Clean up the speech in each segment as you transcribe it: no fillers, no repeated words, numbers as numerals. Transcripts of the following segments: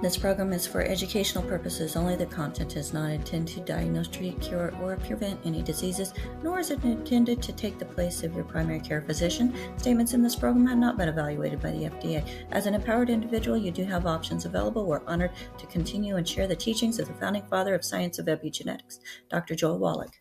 This program is for educational purposes only. The content is not intended to diagnose, treat, cure, or prevent any diseases, nor is it intended to take the place of your primary care physician. Statements in this program have not been evaluated by the FDA. As an empowered individual, you do have options available. We're honored to continue and share the teachings of the founding father of science of epigenetics, Dr. Joel Wallach.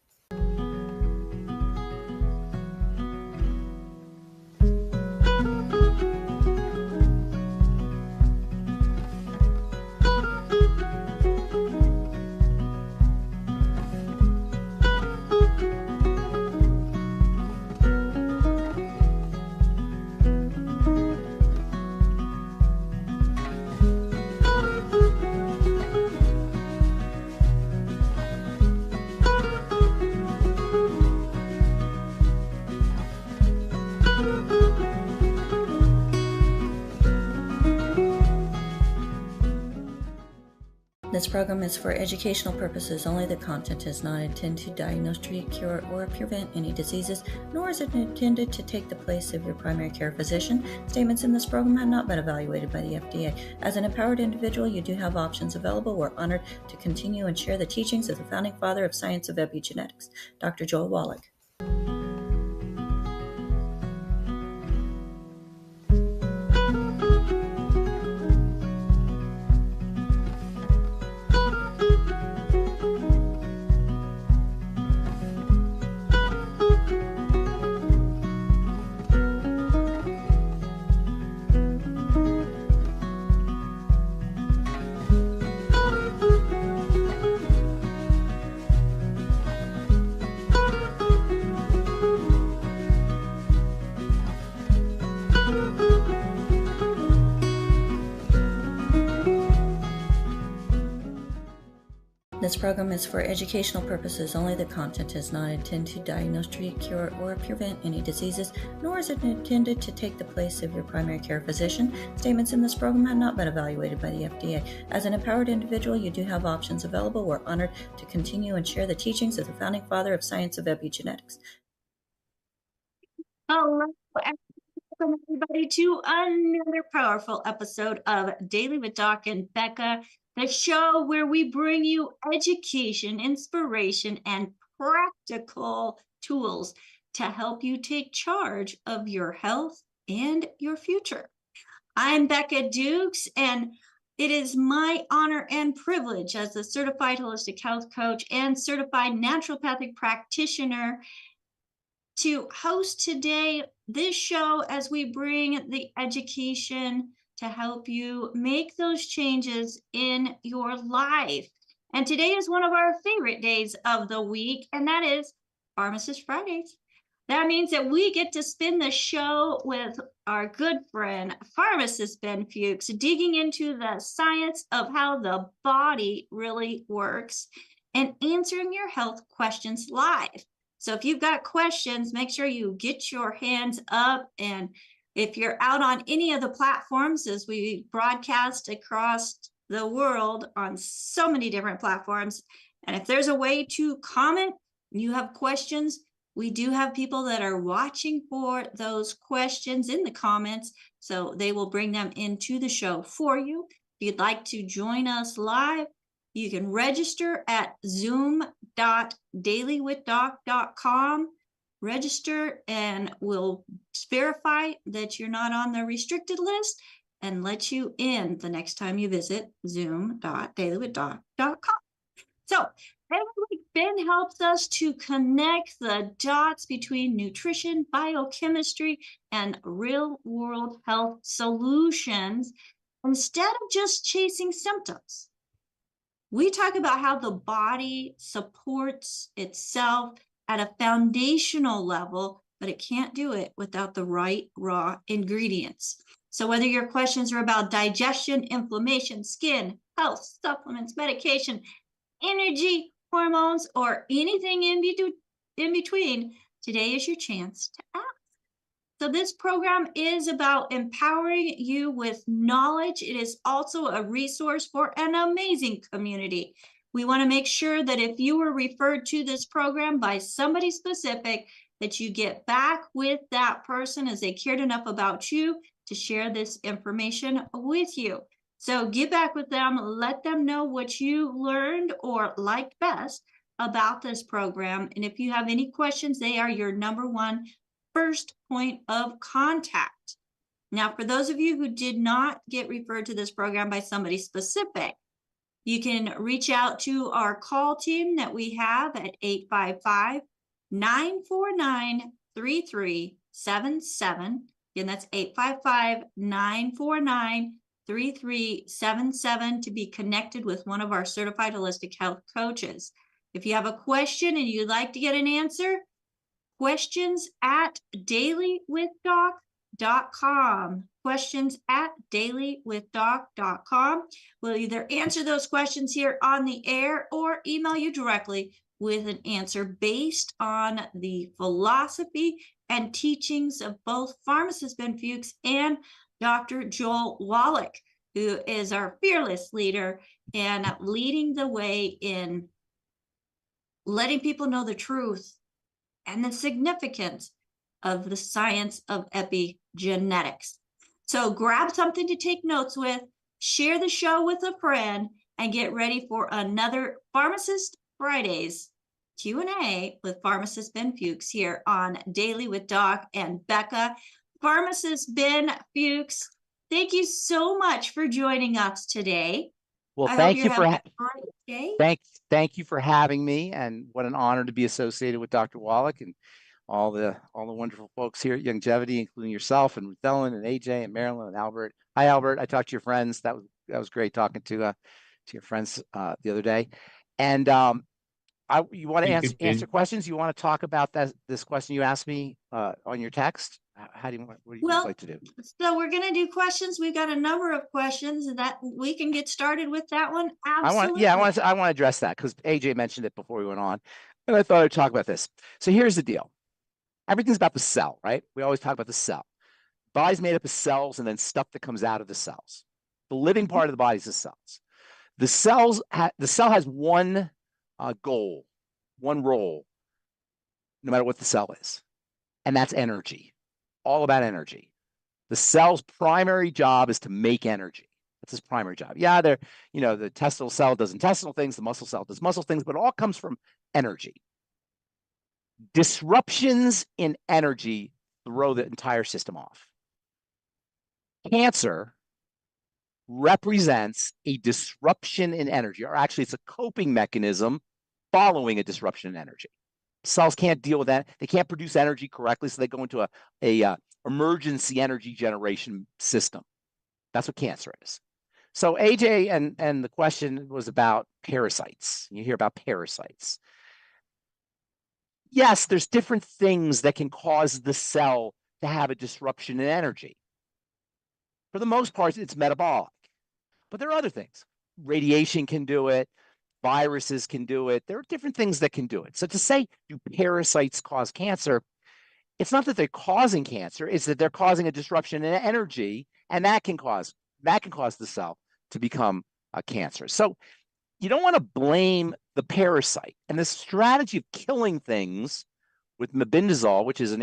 This program is for educational purposes only. The content is not intended to diagnose, treat, cure, or prevent any diseases, nor is it intended to take the place of your primary care physician. Statements in this program have not been evaluated by the FDA. As an empowered individual, you do have options available. We're honored to continue and share the teachings of the founding father of science of epigenetics, Dr. Joel Wallach. This program is for educational purposes only. The content is not intended to diagnose, treat, cure, or prevent any diseases, nor is it intended to take the place of your primary care physician. Statements in this program have not been evaluated by the FDA. As an empowered individual, you do have options available. We're honored to continue and share the teachings of the founding father of science of epigenetics. Hello, and welcome everybody to another powerful episode of Daily with Doc and Becca, the show where we bring you education, inspiration, and practical tools to help you take charge of your health and your future. I'm Becca Dukes, and it is my honor and privilege as a certified holistic health coach and certified naturopathic practitioner to host today this show as we bring the education to help you make those changes in your life. And today is one of our favorite days of the week, and that is Pharmacist Fridays. That means that we get to spin the show with our good friend, Pharmacist Ben Fuchs, digging into the science of how the body really works and answering your health questions live. So if you've got questions, make sure you get your hands up. And if you're out on any of the platforms, as we broadcast across the world on so many different platforms, and if there's a way to comment, you have questions, we do have people that are watching for those questions in the comments, so they will bring them into the show for you. If you'd like to join us live, you can register at zoom.dailywithdoc.com. Register and we'll verify that you're not on the restricted list and let you in the next time you visit zoom.dailywithdoc.com. So every week, Ben helps us to connect the dots between nutrition, biochemistry, and real-world health solutions instead of just chasing symptoms. We talk about how the body supports itself at a foundational level, but it can't do it without the right raw ingredients. So whether your questions are about digestion, inflammation, skin, health, supplements, medication, energy, hormones, or anything in between, today is your chance to ask. So this program is about empowering you with knowledge. It is also a resource for an amazing community. We want to make sure that if you were referred to this program by somebody specific, that you get back with that person as they cared enough about you to share this information with you. So get back with them, let them know what you learned or liked best about this program. And if you have any questions, they are your #1 first point of contact. Now, for those of you who did not get referred to this program by somebody specific, you can reach out to our call team that we have at 855-949-3377. Again, that's 855-949-3377 to be connected with one of our certified holistic health coaches. If you have a question and you'd like to get an answer, questions@dailywithdoc.com. questions@dailywithdoc.com. We'll either answer those questions here on the air or email you directly with an answer based on the philosophy and teachings of both Pharmacist Ben Fuchs and Dr. Joel Wallach, who is our fearless leader and leading the way in letting people know the truth and the significance of the science of epigenetics. So grab something to take notes with, share the show with a friend, and get ready for another Pharmacist Fridays Q&A with Pharmacist Ben Fuchs here on Daily with Doc and Becca. Pharmacist Ben Fuchs, thank you so much for joining us today. Well, thank you for having me, and what an honor to be associated with Dr. Wallach and all the wonderful folks here at YGY, including yourself and Ruth Ellen and AJ and Marilyn and Albert. Hi, Albert. I talked to your friends. That was great talking to your friends the other day. And you want to answer questions? You want to talk about this question you asked me on your text? What do you like to do? So we're going to do questions. We've got a number of questions that we can get started with that one. Absolutely. I want to address that because AJ mentioned it before we went on, and I thought I'd talk about this. So here's the deal. Everything's about the cell, right? We always talk about the cell. The body's made up of cells and then stuff that comes out of the cells. The living part of the body is the cells. The cell has one goal, one role, no matter what the cell is, and that's energy. All about energy. The cell's primary job is to make energy. That's its primary job. Yeah, the intestinal cell does intestinal things, the muscle cell does muscle things, but it all comes from energy. Disruptions in energy throw the entire system off. Cancer represents a disruption in energy, or actually it's a coping mechanism following a disruption in energy. Cells can't deal with that. They can't produce energy correctly, so they go into a emergency energy generation system. That's what cancer is. So AJ and the question was about parasites. You hear about parasites. Yes, there's different things that can cause the cell to have a disruption in energy. For the most part, it's metabolic. But there are other things. Radiation can do it. Viruses can do it. There are different things that can do it. So to say, do parasites cause cancer? It's not that they're causing cancer. It's that they're causing a disruption in energy, and that can cause the cell to become a cancer. So you don't want to blame the parasite. And the strategy of killing things with mebendazole, which is an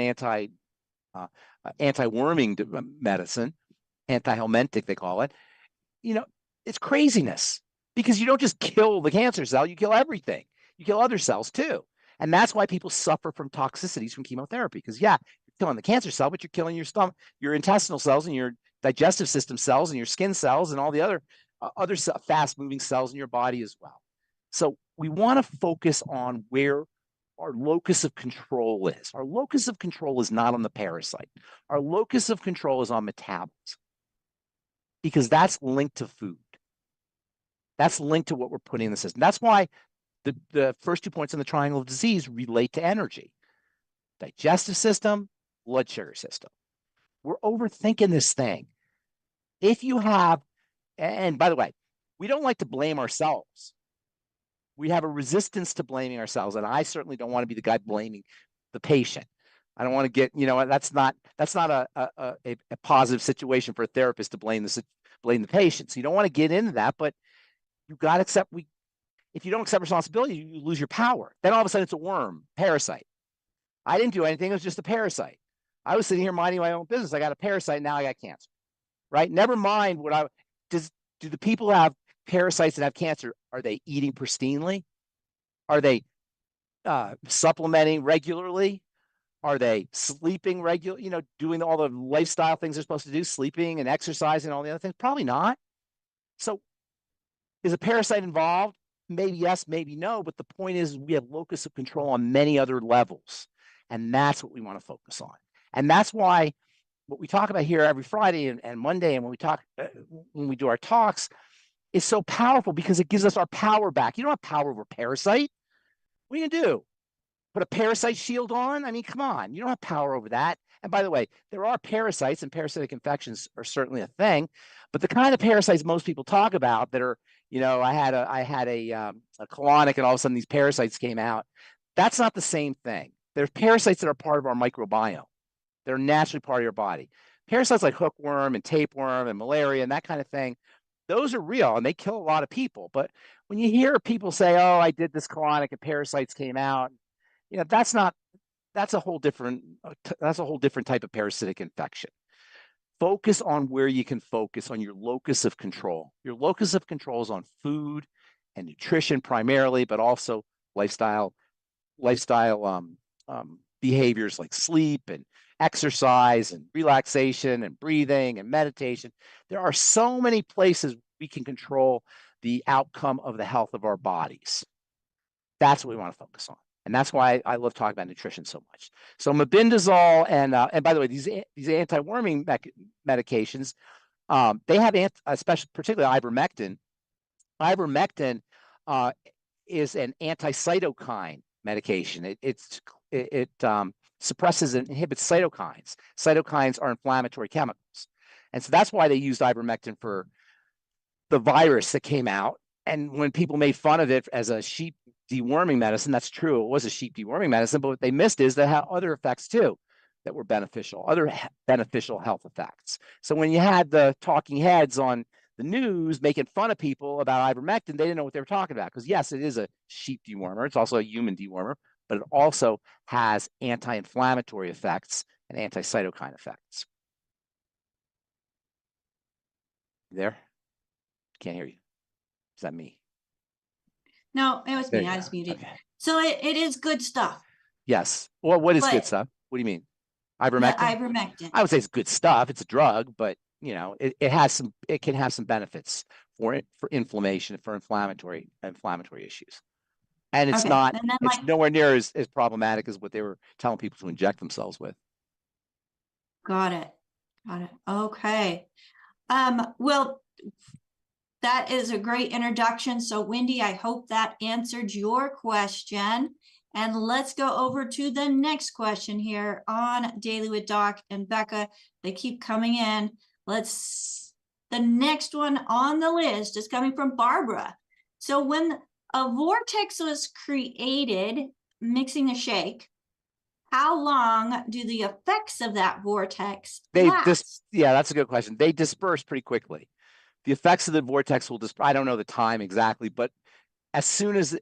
anti-worming medicine, anti-helmintic they call it, it's craziness. Because you don't just kill the cancer cell, you kill everything. You kill other cells too. And that's why people suffer from toxicities from chemotherapy. Because you're killing the cancer cell, but you're killing your stomach, your intestinal cells and your digestive system cells and your skin cells and all the other fast-moving cells in your body as well. So we want to focus on where our locus of control is. Our locus of control is not on the parasite. Our locus of control is on metabolism. Because that's linked to food. That's linked to what we're putting in the system. That's why the first 2 points in the triangle of disease relate to energy. Digestive system, blood sugar system. We're overthinking this thing. If you have, and by the way, we don't like to blame ourselves. We have a resistance to blaming ourselves, and I certainly don't want to be the guy blaming the patient. I don't want to get, that's not a positive situation for a therapist to blame the patient. So you don't want to get into that, but you got to accept, if you don't accept responsibility, you lose your power. Then all of a sudden it's a worm, parasite. I didn't do anything. It was just a parasite. I was sitting here minding my own business. I got a parasite. Now I got cancer, right? Never mind Do the people who have parasites that have cancer, are they eating pristinely? Are they supplementing regularly? Are they sleeping regularly? Doing all the lifestyle things they're supposed to do, sleeping and exercising and all the other things? Probably not. So is a parasite involved? Maybe yes, maybe no. But the point is we have locus of control on many other levels. And that's what we want to focus on. And that's why what we talk about here every Friday and Monday, and when we do our talks, is so powerful because it gives us our power back. You don't have power over parasite. What are you gonna do? Put a parasite shield on? I mean, come on, you don't have power over that. And by the way, there are parasites, and parasitic infections are certainly a thing, but the kind of parasites most people talk about that are, I had a colonic, and all of a sudden these parasites came out. That's not the same thing. There's parasites that are part of our microbiome. They're naturally part of your body. Parasites like hookworm and tapeworm and malaria and that kind of thing, those are real and they kill a lot of people. But when you hear people say, "Oh, I did this colonic and parasites came out," that's a whole different type of parasitic infection. Focus on where you can focus on your locus of control. Your locus of control is on food and nutrition primarily, but also lifestyle behaviors like sleep and exercise and relaxation and breathing and meditation. There are so many places we can control the outcome of the health of our bodies. That's what we want to focus on. And that's why I love talking about nutrition so much. So mebendazole and by the way, these anti-worming medications, they have especially particularly ivermectin. Ivermectin is an anti-cytokine medication. It suppresses and inhibits cytokines. Cytokines are inflammatory chemicals. And so that's why they used ivermectin for the virus that came out. And when people made fun of it as a sheep deworming medicine, that's true. It was a sheep deworming medicine, but what they missed is that it had other effects too that were beneficial, other beneficial health effects. So when you had the talking heads on the news making fun of people about ivermectin, they didn't know what they were talking about. Because yes, it is a sheep dewormer. It's also a human dewormer, but it also has anti-inflammatory effects and anti-cytokine effects. You there? Can't hear you. Is that me? No, it was me. I was muted. Okay. So it is good stuff. Yes. Well, what is good stuff? What do you mean? Ivermectin? Ivermectin. I would say it's good stuff. It's a drug, but it can have some benefits for inflammation, for inflammatory issues. And it's nowhere near as problematic as what they were telling people to inject themselves with. Got it. Okay. Well, that is a great introduction. So Wendy, I hope that answered your question. And let's go over to the next question here on Daily with Doc and Becca. They keep coming in. The next one on the list is coming from Barbara. So when a vortex was created, mixing a shake, how long do the effects of that vortex last? Yeah, that's a good question. They disperse pretty quickly. The effects of the vortex will I don't know the time exactly, but as soon as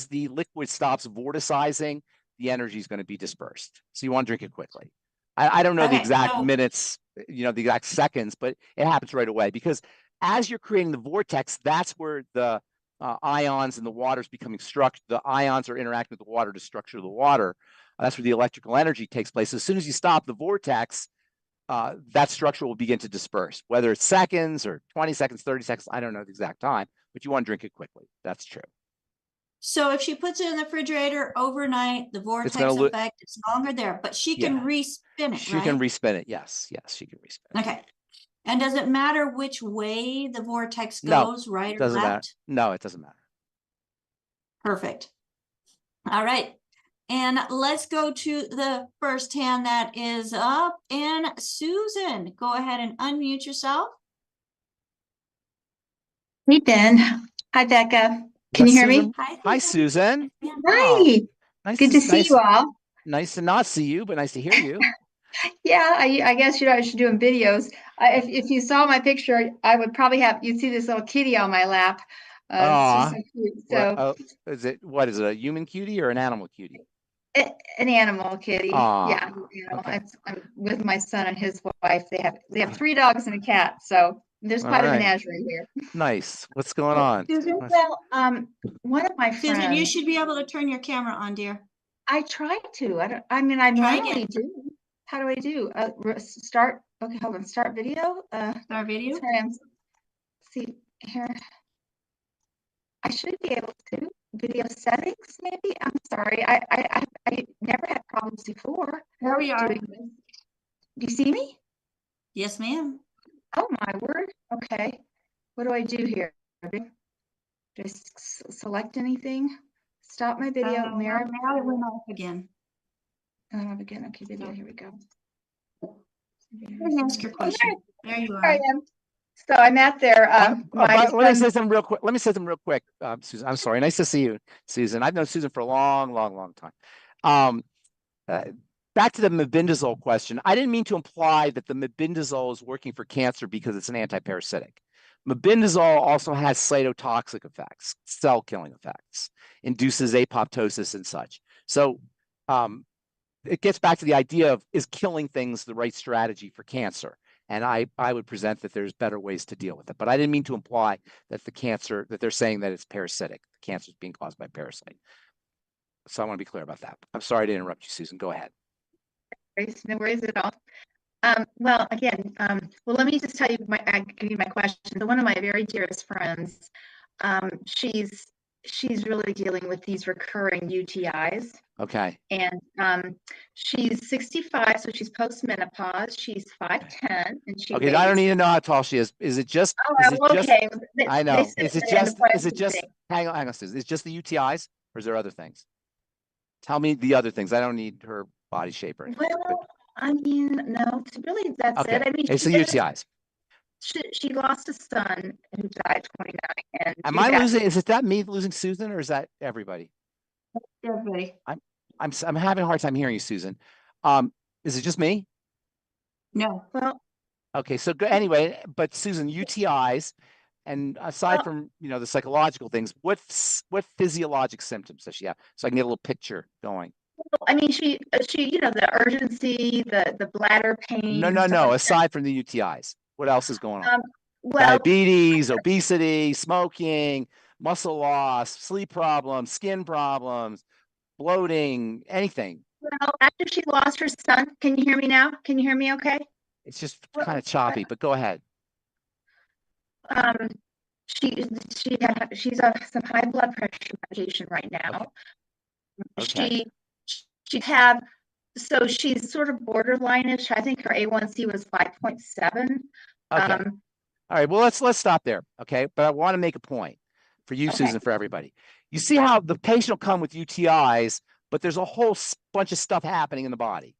the liquid stops vorticizing, the energy is going to be dispersed. So you want to drink it quickly. I don't know the exact minutes, the exact seconds, but it happens right away because as you're creating the vortex, that's where the ions and the water is becoming structured. The ions are interacting with the water to structure the water. That's where the electrical energy takes place. As soon as you stop the vortex, that structure will begin to disperse, whether it's seconds or 20 seconds, 30 seconds. I don't know the exact time, but you want to drink it quickly. That's true. So if she puts it in the refrigerator overnight, the vortex effect is longer there, but she can respin it, She can respin it. Yes, she can respin it. Okay. And does it matter which way the vortex goes, right or left? Matter. No, it doesn't matter. Perfect. All right. And let's go to the first hand that is up. And Susan, go ahead and unmute yourself. Hey, Ben. Hi, Becca. Can you hear me? Hi, Susan. Hi. Oh, good to see you all. Nice to not see you, but nice to hear you. Yeah, I guess I should do videos. If you saw my picture, I would probably you'd see this little kitty on my lap. She's so cute. So, what is it? A human cutie or an animal cutie? An animal kitty. Aww. Yeah. Okay. I'm with my son and his wife. They have 3 dogs and a cat. So There's All quite a right. menagerie here. Nice. What's going on? Susan, Well, one of my Susan, you friends, should be able to turn your camera on, dear. I tried to. I Try normally again. do. How do I do? Start. Okay, hold on. Start video. Start video. Sorry, see here. I should be able to. Video settings, maybe. I'm sorry. I never had problems before. There we are. doing this. Do you see me? Yes, ma'am. Oh my word. Okay. What do I do here? Just select anything. Stop my video. Mirror. Now it went off again. Again. Okay, video. Here we go. Ask your question. There you I are. am. So I'm at their let me say something real quick. Susan, I'm sorry. Nice to see you, Susan. I've known Susan for a long time. Back to the mebendazole question. I didn't mean to imply that the mebendazole is working for cancer because it's an antiparasitic. Mebendazole also has cytotoxic effects, cell killing effects, induces apoptosis and such. So it gets back to the idea of, is killing things the right strategy for cancer? And I would present that there's better ways to deal with it. But I didn't mean to imply that that they're saying that it's parasitic. The cancer is being caused by parasite. So I want to be clear about that. I'm sorry to interrupt you, Susan. Go ahead. No worries at all. Well, again, well, let me just tell you give you my question. So one of my very dearest friends, she's really dealing with these recurring UTIs. Okay. And she's 65, so she's post-menopause. She's 5'10", and she Okay, weighs... I don't need to know how tall she is. Is it just? Okay. I know. Is it just? Hang on, Susan. Is it just the UTIs, or is there other things? Tell me the other things. I don't need her body shape or anything. Well, I mean, no, really, that's Okay. it. I mean, It's the UTIs. She lost a son who died 29. And Am I losing? Is it that me losing Susan, or is that everybody? Everybody. I'm having a hard time hearing you, Susan. Is it just me? No. Well. Okay. So anyway, but Susan, UTIs, and aside from the psychological things, what physiologic symptoms does she have? So I can get a little picture going. I mean, she the urgency, the bladder pain. No. Aside from the UTIs, what else is going on? Well, diabetes, obesity, smoking, muscle loss, sleep problems, skin problems, bloating, anything. Well, after she lost her son, can you hear me now? Can you hear me okay? It's just kind of choppy, but go ahead. She's on some high blood pressure medication right now. Okay. She's sort of borderline-ish. I think her A1C was 5.7. Okay. All right. Well, let's stop there. Okay. But I want to make a point for you, Susan, for everybody. You see how the patient will come with UTIs, but there's a whole bunch of stuff happening in the body.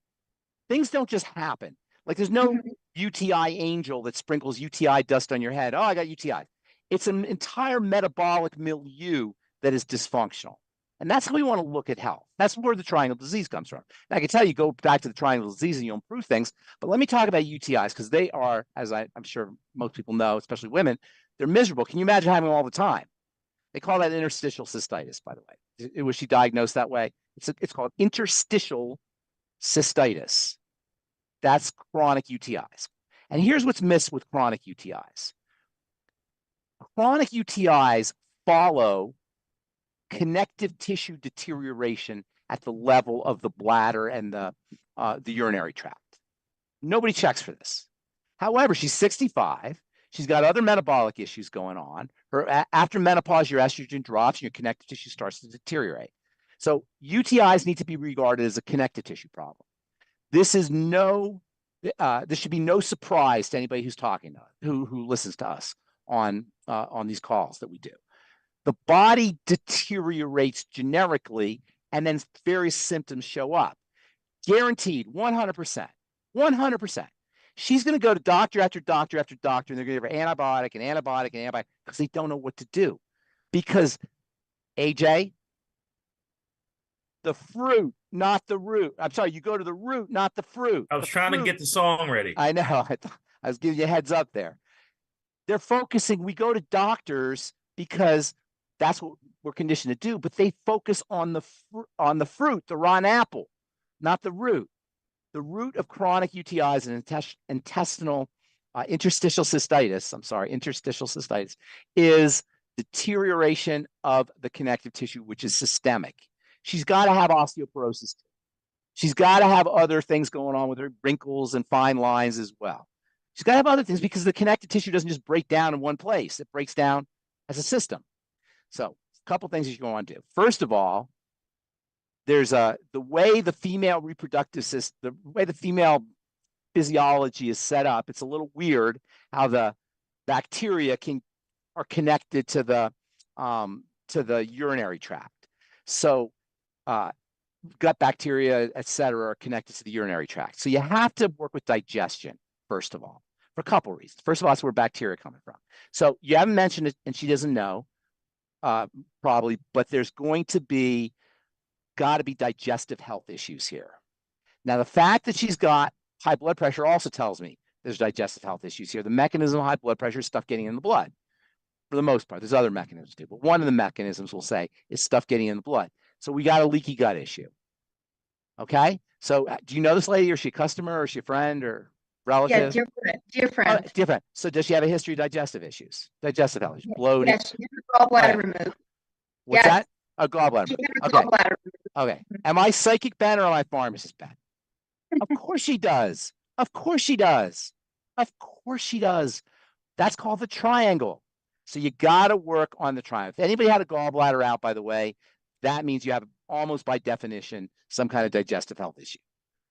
Things don't just happen. Like there's no UTI angel that sprinkles UTI dust on your head. Oh, I got UTI. It's an entire metabolic milieu that is dysfunctional. And that's how we want to look at health. That's where the triangle disease comes from. And I can tell you, go back to the triangle disease and you'll improve things. But let me talk about UTIs because they are, as I'm sure most people know, especially women, they're miserable. Can you imagine having them all the time? They call that interstitial cystitis, by the way. Was she diagnosed that way? It's called interstitial cystitis. That's chronic UTIs. And here's what's missed with chronic UTIs. Chronic UTIs follow connective tissue deterioration at the level of the bladder and the urinary tract. Nobody checks for this. However, she's 65. She's got other metabolic issues going on. After menopause, your estrogen drops and your connective tissue starts to deteriorate. So UTIs need to be regarded as a connective tissue problem. This should be no surprise to anybody who's talking to us, who listens to us on these calls that we do. The body deteriorates generically, and then various symptoms show up. Guaranteed, 100%. 100%. She's going to go to doctor after doctor after doctor, and they're going to give her antibiotic and antibiotic and antibiotic because they don't know what to do. Because, AJ, the fruit, not the root. I'm sorry, you go to the root, not the fruit. I was trying to get the song ready. I know. I was giving you a heads up there. They're focusing. We go to doctors because that's what we're conditioned to do, but they focus on the fruit, the rotten apple, not the root. The root of chronic UTIs is an intestinal interstitial cystitis is deterioration of the connective tissue, which is systemic. She's got to have osteoporosis. She's got to have other things going on with her, wrinkles and fine lines as well. She's got to have other things because the connective tissue doesn't just break down in one place. It breaks down as a system. So a couple things that you want to do. First of all, there's the way the female reproductive system, the way the female physiology is set up. It's a little weird how the bacteria are connected to the urinary tract. So gut bacteria, et cetera, are connected to the urinary tract. So you have to work with digestion, first of all, for a couple of reasons. First of all, that's where bacteria are coming from. So you haven't mentioned it, and she doesn't know, probably, but there's got to be digestive health issues here. Now, the fact that she's got high blood pressure also tells me there's digestive health issues here. The mechanism of high blood pressure is stuff getting in the blood, for the most part. There's other mechanisms too, but one of the mechanisms we'll say is stuff getting in the blood. So we got a leaky gut issue. Okay. So do you know this lady, or is she a customer, or is she a friend or relative? Yeah, dear friend. Oh, different. So does she have a history of digestive issues? Digestive health issues, bloating? Yes, she had a gallbladder removed. What's that? A gallbladder. She had a gallbladder removed. Okay. Am I psychic Ben or am I pharmacist Ben? Of course she does. Of course she does. Of course she does. That's called the triangle. So you got to work on the triangle. If anybody had a gallbladder out, by the way, that means you have almost by definition some kind of digestive health issue.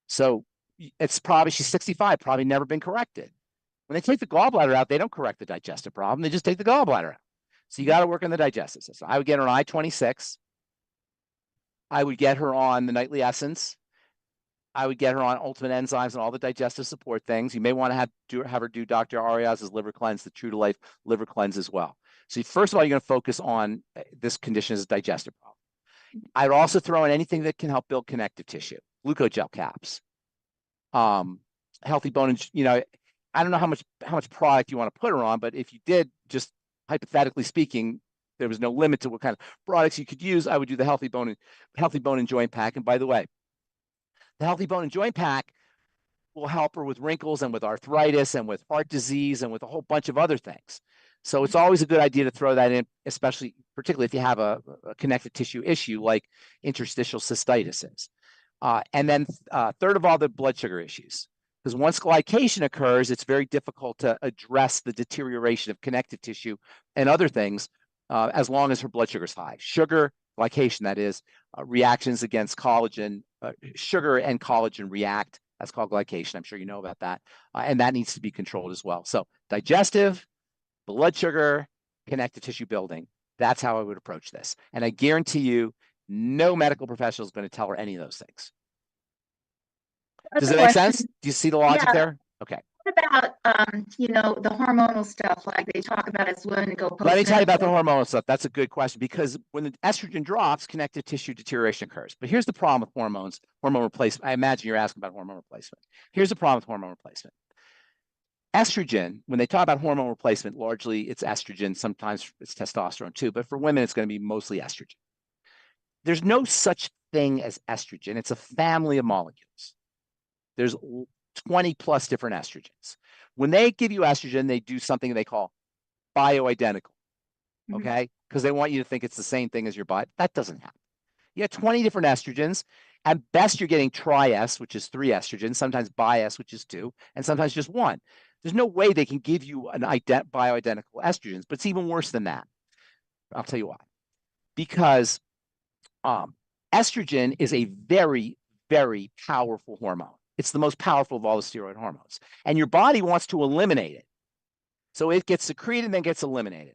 So it's probably, she's 65, probably never been corrected. When they take the gallbladder out, they don't correct the digestive problem. They just take the gallbladder out. So you got to work on the digestive system. I would get her on I-26. I would get her on the nightly essence. I would get her on ultimate enzymes and all the digestive support things. You may want to have her do Dr. Arias's liver cleanse, the True to Life liver cleanse as well. So first of all, you're going to focus on this condition as a digestive problem. I'd also throw in anything that can help build connective tissue, glucogel caps, healthy bone. I don't know how much product you want to put her on, but if you did, just hypothetically speaking, there was no limit to what kind of products you could use. I would do the healthy bone and joint pack. And by the way, the healthy bone and joint pack will help her with wrinkles and with arthritis and with heart disease and with a whole bunch of other thirds. So it's always a good idea to throw that in, particularly if you have a connective tissue issue like interstitial cystitis is. And then third of all, the blood sugar issues. Because once glycation occurs, it's very difficult to address the deterioration of connective tissue and other things as long as her blood sugar is high. Sugar, glycation, that is, reactions against collagen, sugar and collagen react. That's called glycation. I'm sure you know about that. And that needs to be controlled as well. So digestive, blood sugar, connective tissue building. That's how I would approach this. And I guarantee you, no medical professional is going to tell her any of those things. Does it make sense? Do you see the logic there? Okay. What about, the hormonal stuff like they talk about as women to go post? Let me tell you about the hormonal stuff. That's a good question because when the estrogen drops, connective tissue deterioration occurs. But here's the problem with hormones, hormone replacement. I imagine you're asking about hormone replacement. Here's the problem with hormone replacement. Estrogen, when they talk about hormone replacement, largely it's estrogen. Sometimes it's testosterone too. But for women, it's going to be mostly estrogen. There's no such thing as estrogen. It's a family of molecules. There's 20 plus different estrogens. When they give you estrogen, they do something they call bioidentical, okay? Because they want you to think it's the same thing as your body. That doesn't happen. You have 20 different estrogens. At best, you're getting tri-S, which is 3 estrogens, sometimes bi-S, which is 2, and sometimes just 1. There's no way they can give you an bioidentical estrogens, but it's even worse than that. I'll tell you why. Because estrogen is a very, very powerful hormone. It's the most powerful of all the steroid hormones. And your body wants to eliminate it. So it gets secreted and then gets eliminated.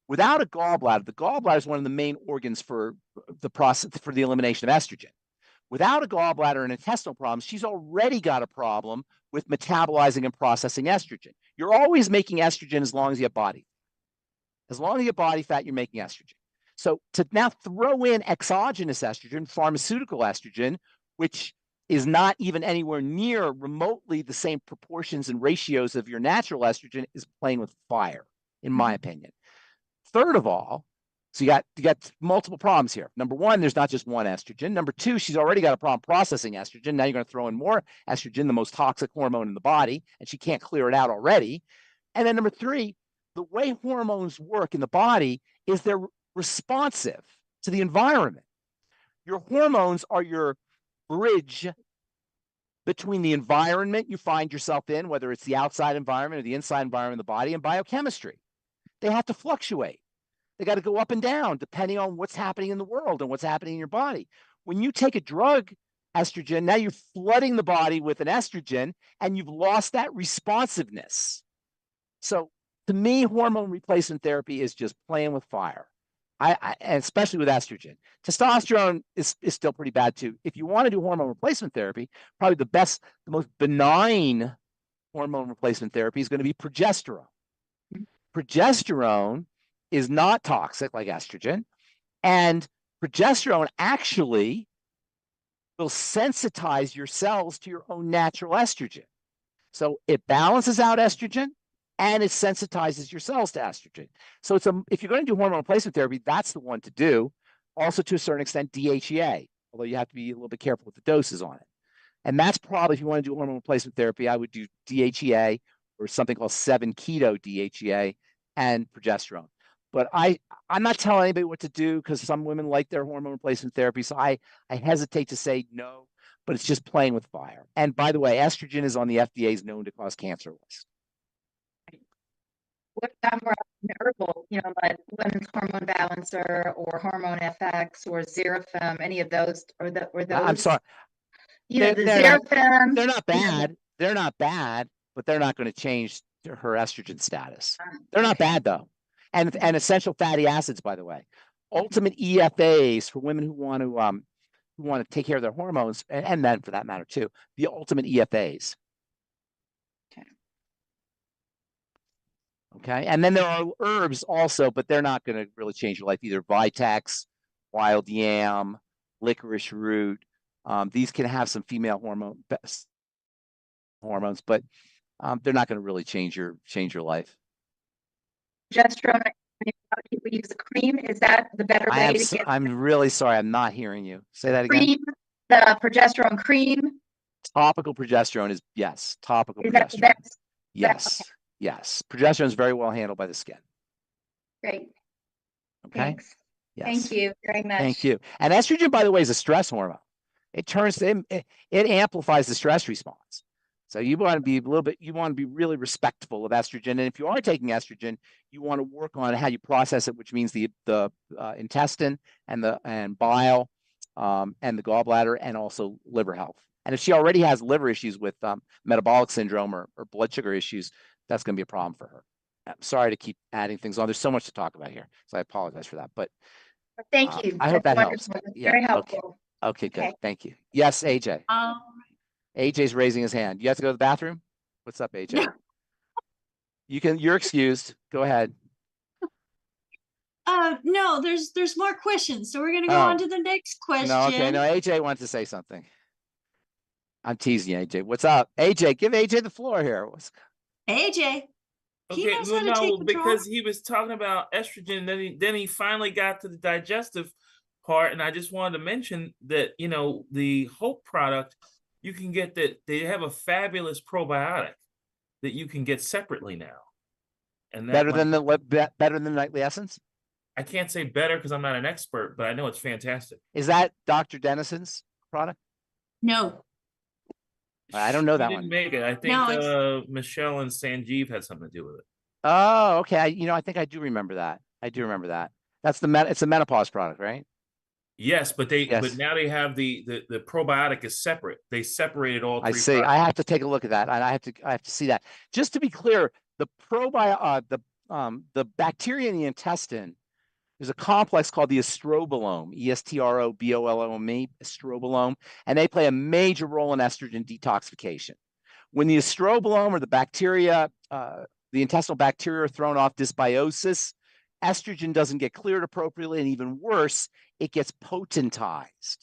Without a gallbladder, the gallbladder is one of the main organs for the process for the elimination of estrogen. Without a gallbladder and intestinal problems, she's already got a problem with metabolizing and processing estrogen. You're always making estrogen as long as you have body. As long as you have body fat, you're making estrogen. So to now throw in exogenous estrogen, pharmaceutical estrogen, which is not even anywhere near remotely the same proportions and ratios of your natural estrogen, is playing with fire, in my opinion. Third of all, So you got multiple problems here. Number one, there's not just one estrogen. Number two, she's already got a problem processing estrogen. Now you're going to throw in more estrogen, the most toxic hormone in the body, and she can't clear it out already. And then number three, the way hormones work in the body is they're responsive to the environment. Your hormones are your bridge between the environment you find yourself in, whether it's the outside environment or the inside environment of the body, and biochemistry. They have to fluctuate. They got to go up and down depending on what's happening in the world and what's happening in your body. When you take a drug, estrogen, now you're flooding the body with an estrogen and you've lost that responsiveness. So to me, hormone replacement therapy is just playing with fire. And especially with estrogen. Testosterone is still pretty bad too. If you want to do hormone replacement therapy, probably the most benign hormone replacement therapy is going to be progesterone. Progesterone is not toxic like estrogen, and progesterone actually will sensitize your cells to your own natural estrogen. So it balances out estrogen, and it sensitizes your cells to estrogen. So if you're going to do hormone replacement therapy, that's the one to do. Also, to a certain extent, DHEA, although you have to be a little bit careful with the doses on it. And that's probably, if you want to do hormone replacement therapy, I would do DHEA or something called 7-keto DHEA and progesterone. But I'm not telling anybody what to do because some women like their hormone replacement therapy. So I hesitate to say no, but it's just playing with fire. And by the way, estrogen is on the FDA's known to cause cancer list. What about more herbal, like women's hormone balancer or hormone FX or Xerafem, any of those, or those? I'm sorry. The Xerafem. They're not bad. They're not bad, but they're not going to change her estrogen status. They're not bad though. And essential fatty acids, by the way, ultimate EFAs for women who want to take care of their hormones, and men for that matter too. The ultimate EFAs. Okay. And then there are herbs also, but they're not going to really change your life either. Vitex, wild yam, licorice root. These can have some female hormones, but they're not going to really change your life. Progesterone, we use a cream. Is that the better way to get? I'm really sorry. I'm not hearing you. Say that again. Cream, the progesterone cream. Topical progesterone is, yes. Topical is progesterone. That the best? Yes. Okay. Yes. Progesterone is very well handled by the skin. Great. Okay. Thanks. Yes. Thank you very much. Thank you. And estrogen, by the way, is a stress hormone. It amplifies the stress response. So you want to be really respectful of estrogen. And if you are taking estrogen, you want to work on how you process it, which means the intestine and bile and the gallbladder and also liver health. And if she already has liver issues with metabolic syndrome or blood sugar issues, that's going to be a problem for her. I'm sorry to keep adding things on. There's so much to talk about here. So I apologize for that. But thank you. I hope that helps. Yeah. Very helpful. Okay, good. Thank you. Yes, AJ. AJ's raising his hand. You have to go to the bathroom? What's up, AJ? You're excused. Go ahead. No, there's more questions. So we're gonna go on to the next question. No, okay. No, AJ wants to say something. I'm teasing you, AJ. What's up? AJ, give AJ the floor here. AJ. Okay, no, because he was talking about estrogen, then he finally got to the digestive part, and I just wanted to mention that the Hope product, you can get that they have a fabulous probiotic that you can get separately now, and better than Nightly Essence. I can't say better because I'm not an expert, but I know it's fantastic. Is that Dr. Dennison's product? No. I don't know that didn't one. Make it. I think Michelle and Sanjeev had something to do with it. Oh, okay. I think I do remember that. That's it's a menopause product, right? Yes, but now they have the probiotic is separate. They separated all three. I see. Products. I have to take a look at that, and I have to see that. Just to be clear, the bacteria in the intestine, there's a complex called the estrobolome, estrobolome, estrobolome, and they play a major role in estrogen detoxification. When the estrobolome or the bacteria, the intestinal bacteria are thrown off dysbiosis, estrogen doesn't get cleared appropriately, and even worse, it gets potentized.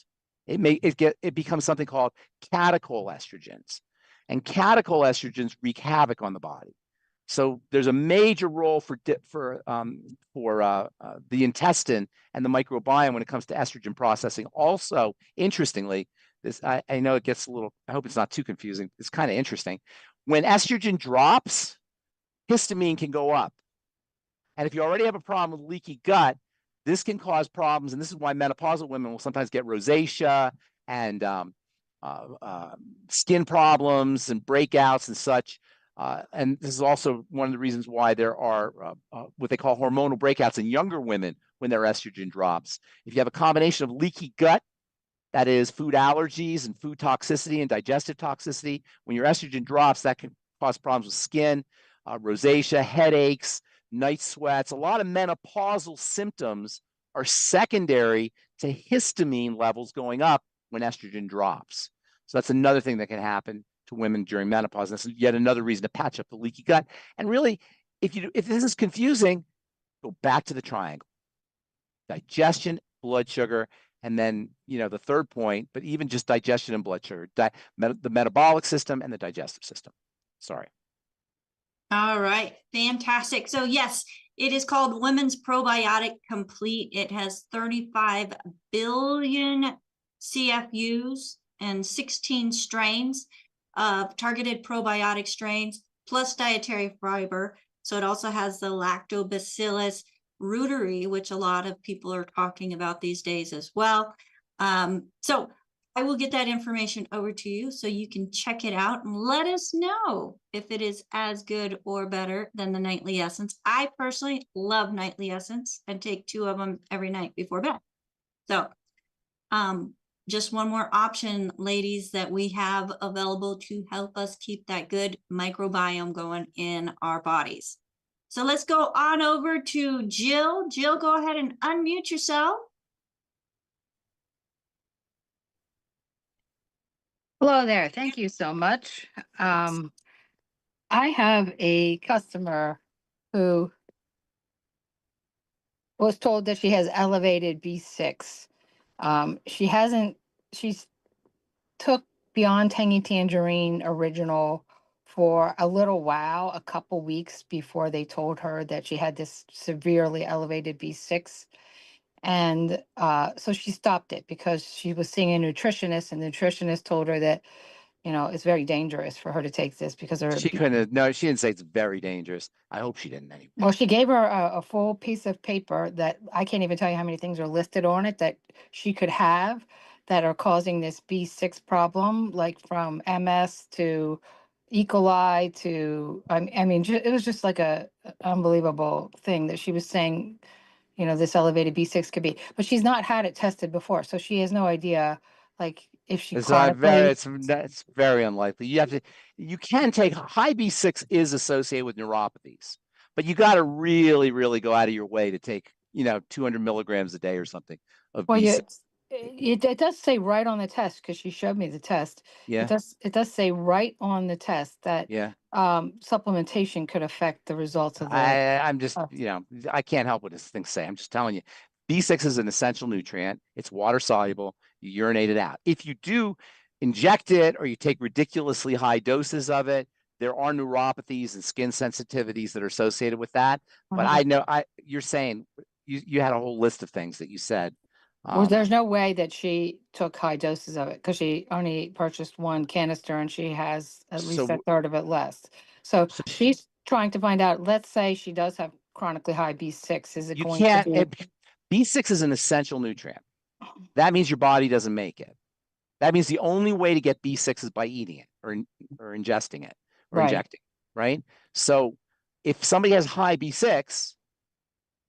It becomes something called catechol estrogens, and catechol estrogens wreak havoc on the body. So there's a major role for the intestine and the microbiome when it comes to estrogen processing. Also, interestingly, I know it gets a little, I hope it's not too confusing. It's kind of interesting. When estrogen drops, histamine can go up. And if you already have a problem with leaky gut, this can cause problems. And this is why menopausal women will sometimes get rosacea and skin problems and breakouts and such. And this is also one of the reasons why there are what they call hormonal breakouts in younger women when their estrogen drops. If you have a combination of leaky gut, that is food allergies and food toxicity and digestive toxicity, when your estrogen drops, that can cause problems with skin, rosacea, headaches, night sweats. A lot of menopausal symptoms are secondary to histamine levels going up when estrogen drops. So that's another thing that can happen to women during menopause. That's yet another reason to patch up the leaky gut. And really, if this is confusing, go back to the triangle: digestion, blood sugar, and then the third point. But even just digestion and blood sugar, the metabolic system and the digestive system. Sorry. All right, fantastic. So yes, it is called Women's Probiotic Complete. It has 35 billion CFUs and 16 strains of targeted probiotic strains, plus dietary fiber. So it also has the Lactobacillus reuteri, which a lot of people are talking about these days as well. So I will get that information over to you so you can check it out and let us know if it is as good or better than the Nightly Essence. I personally love Nightly Essence and take 2 of them every night before bed. So just one more option, ladies, that we have available to help us keep that good microbiome going in our bodies. So let's go on over to Jill. Jill, go ahead and unmute yourself. Hello there. Thank you so much. I have a customer who was told that she has elevated B6. She's took Beyond Tangy Tangerine Original for a little while, a couple weeks before they told her that she had this severely elevated B6. And so she stopped it because she was seeing a nutritionist, and the nutritionist told her that, it's very dangerous for her to take this because she couldn't. No, she didn't say it's very dangerous. I hope she didn't anyway. Well, she gave her a full piece of paper that I can't even tell you how many things are listed on it that she could have that are causing this B6 problem, like from MS to E. coli to, it was just like a unbelievable thing that she was saying, this elevated B6 could be, but she's not had it tested before. So she has no idea, like, if she It's chronically... very unlikely. You can take high B6 is associated with neuropathies, but you got to really, really go out of your way to take, 200 milligrams a day or something of B6. It does say right on the test, because she showed me the test. Yeah. It does say right on the test that supplementation could affect the results of the... I'm just, I can't help what this thing say. I'm just telling you, B6 is an essential nutrient. It's water soluble. You urinate it out. If you do inject it or you take ridiculously high doses of it, there are neuropathies and skin sensitivities that are associated with that. But I know you're saying you had a whole list of things that you said. Well, there's no way that she took high doses of it because she only purchased 1 canister and she has at least a third of it left. So she's trying to find out, let's say she does have chronically high B6. Is it going to be... B6 is an essential nutrient. That means your body doesn't make it. That means the only way to get B6 is by eating it or ingesting it or injecting, right? So if somebody has high B6,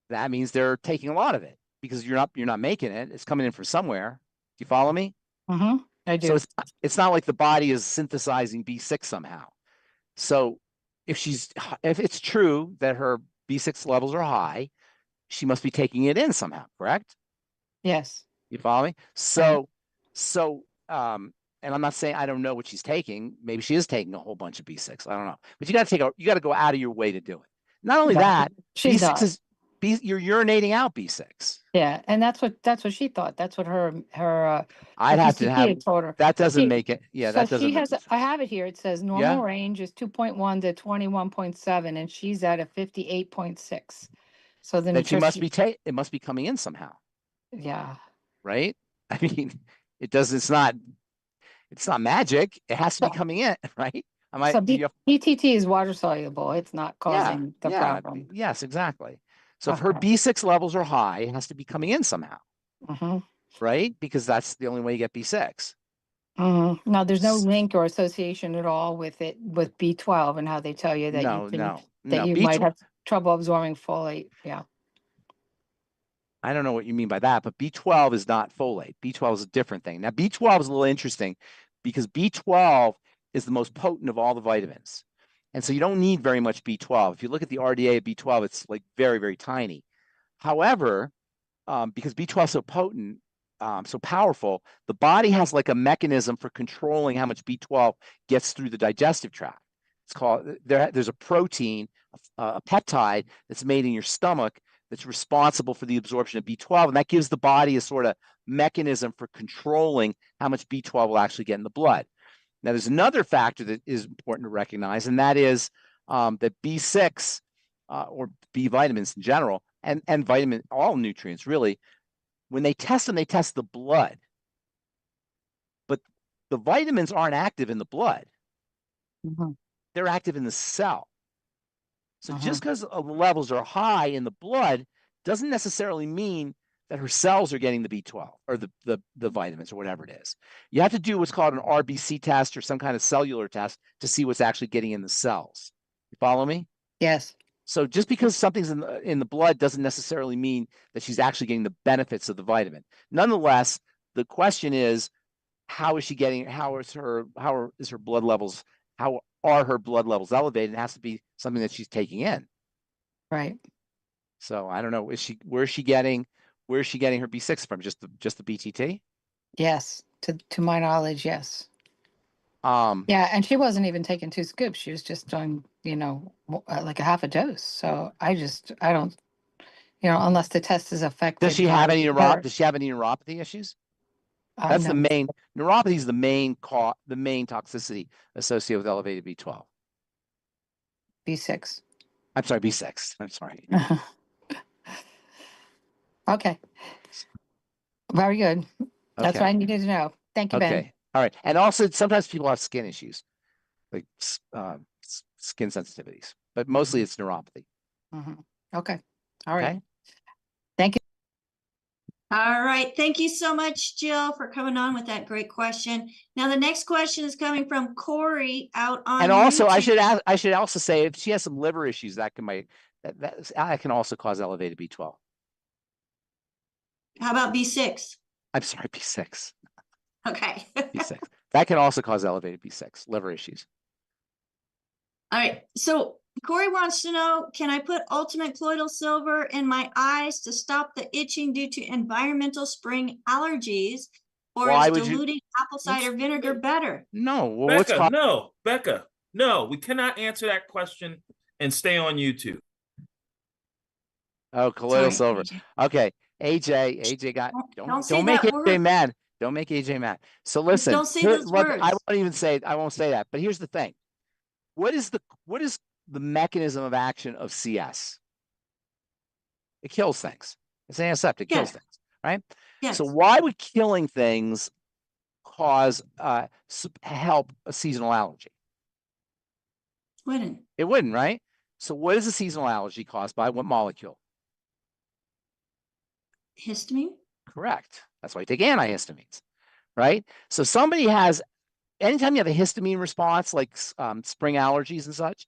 that means they're taking a lot of it because you're not making it. It's coming in from somewhere. Do you follow me? Mm-hmm. I do. So it's not like the body is synthesizing B6 somehow. So if it's true that her B6 levels are high, she must be taking it in somehow, correct? Yes. You follow me? So, and I'm not saying I don't know what she's taking. Maybe she is taking a whole bunch of B6. I don't know. But you got to go out of your way to do it. Not only that, she's B6 not. you're urinating out B6. Yeah, and that's what she thought. That's what her I'd have to PCP have had told her. that doesn't make it. Yeah, So that doesn't she make has, I have it here. It says normal Yeah. range is 2.1 to 21.7, and she's at a 58.6. So the that she must nutrition, be it must be coming in somehow, yeah. right? I mean, it does. It's not magic. It has to be So, coming in, right? so Do you have, BTT is water soluble. It's not causing the problem. Yes, exactly. So if her Okay. B6 levels are high, it has to be coming in somehow, Mm-hmm. right? Because that's the only way you get B6. Mm-hmm. Now, there's no link or association at all with it with B12 and how they tell you that you might have trouble absorbing folate. Yeah. I don't know what you mean by that, but B12 is not folate. B12 is a different thing. Now, B12 is a little interesting because B12 is the most potent of all the vitamins. And so you don't need very much B12. If you look at the RDA of B12, it's like very, very tiny. However, because B12 is so potent, so powerful, the body has like a mechanism for controlling how much B12 gets through the digestive tract. It's called, there's a protein, a peptide that's made in your stomach that's responsible for the absorption of B12, and that gives the body a sort of mechanism for controlling how much B12 will actually get in the blood. Now, there's another factor that is important to recognize, and that is that B6 or B vitamins in general, and all nutrients really, when they test them, they test the blood. But the vitamins aren't active in the blood. Mm-hmm. They're active in the cell. So just because the levels are high in the blood doesn't necessarily mean that her cells are getting the B12 or the vitamins or whatever it is. You have to do what's called an RBC test or some kind of cellular test to see what's actually getting in the cells. You follow me? Yes. So just because something's in the blood doesn't necessarily mean that she's actually getting the benefits of the vitamin. Nonetheless, the question is, how is her blood levels? How are her blood levels elevated? It has to be something that she's taking in. Right. So I don't know. Where is she getting her B6 from? Just the BTT? Yes. To my knowledge, yes. Yeah, and she wasn't even taking 2 scoops. She was just doing, like a half a dose. So I don't, unless the test is affected. Does she have any neuropathy issues? That's no. the main neuropathy is the main toxicity associated with elevated B12. B6. I'm sorry, B6. I'm sorry. Okay. Very good. That's what I needed to know. Thank you, Ben. Okay. All right. And also, sometimes people have skin issues, like skin sensitivities, but mostly it's neuropathy. Okay. All right. Okay. Thank you. All right. Thank you so much, Jill, for coming on with that great question. Now, the next question is coming from Corey out on And also, YouTube. I should also say, if she has some liver issues, that can also cause elevated B12. How about B6? I'm sorry, B6. Okay. B6. That can also cause elevated B6, liver issues. All right. So Corey wants to know, can I put ultimate colloidal silver in my eyes to stop the itching due to environmental spring allergies? Or is diluting apple cider vinegar better? No. Well, Becca, no, we cannot answer that question and stay on YouTube. Oh, colloidal silver. AJ. Okay. AJ got don't make AJ mad. Don't make AJ mad. So listen, don't say those words. I won't say that. But here's the thing. What is the mechanism of action of CS? It kills things. It's an antiseptic. It kills things, right? Yes. So why would killing things cause help a seasonal allergy? Wouldn't. It wouldn't, right? So what is a seasonal allergy caused by? What molecule? Histamine. Correct. That's why you take antihistamines, right? So anytime you have a histamine response, like spring allergies and such,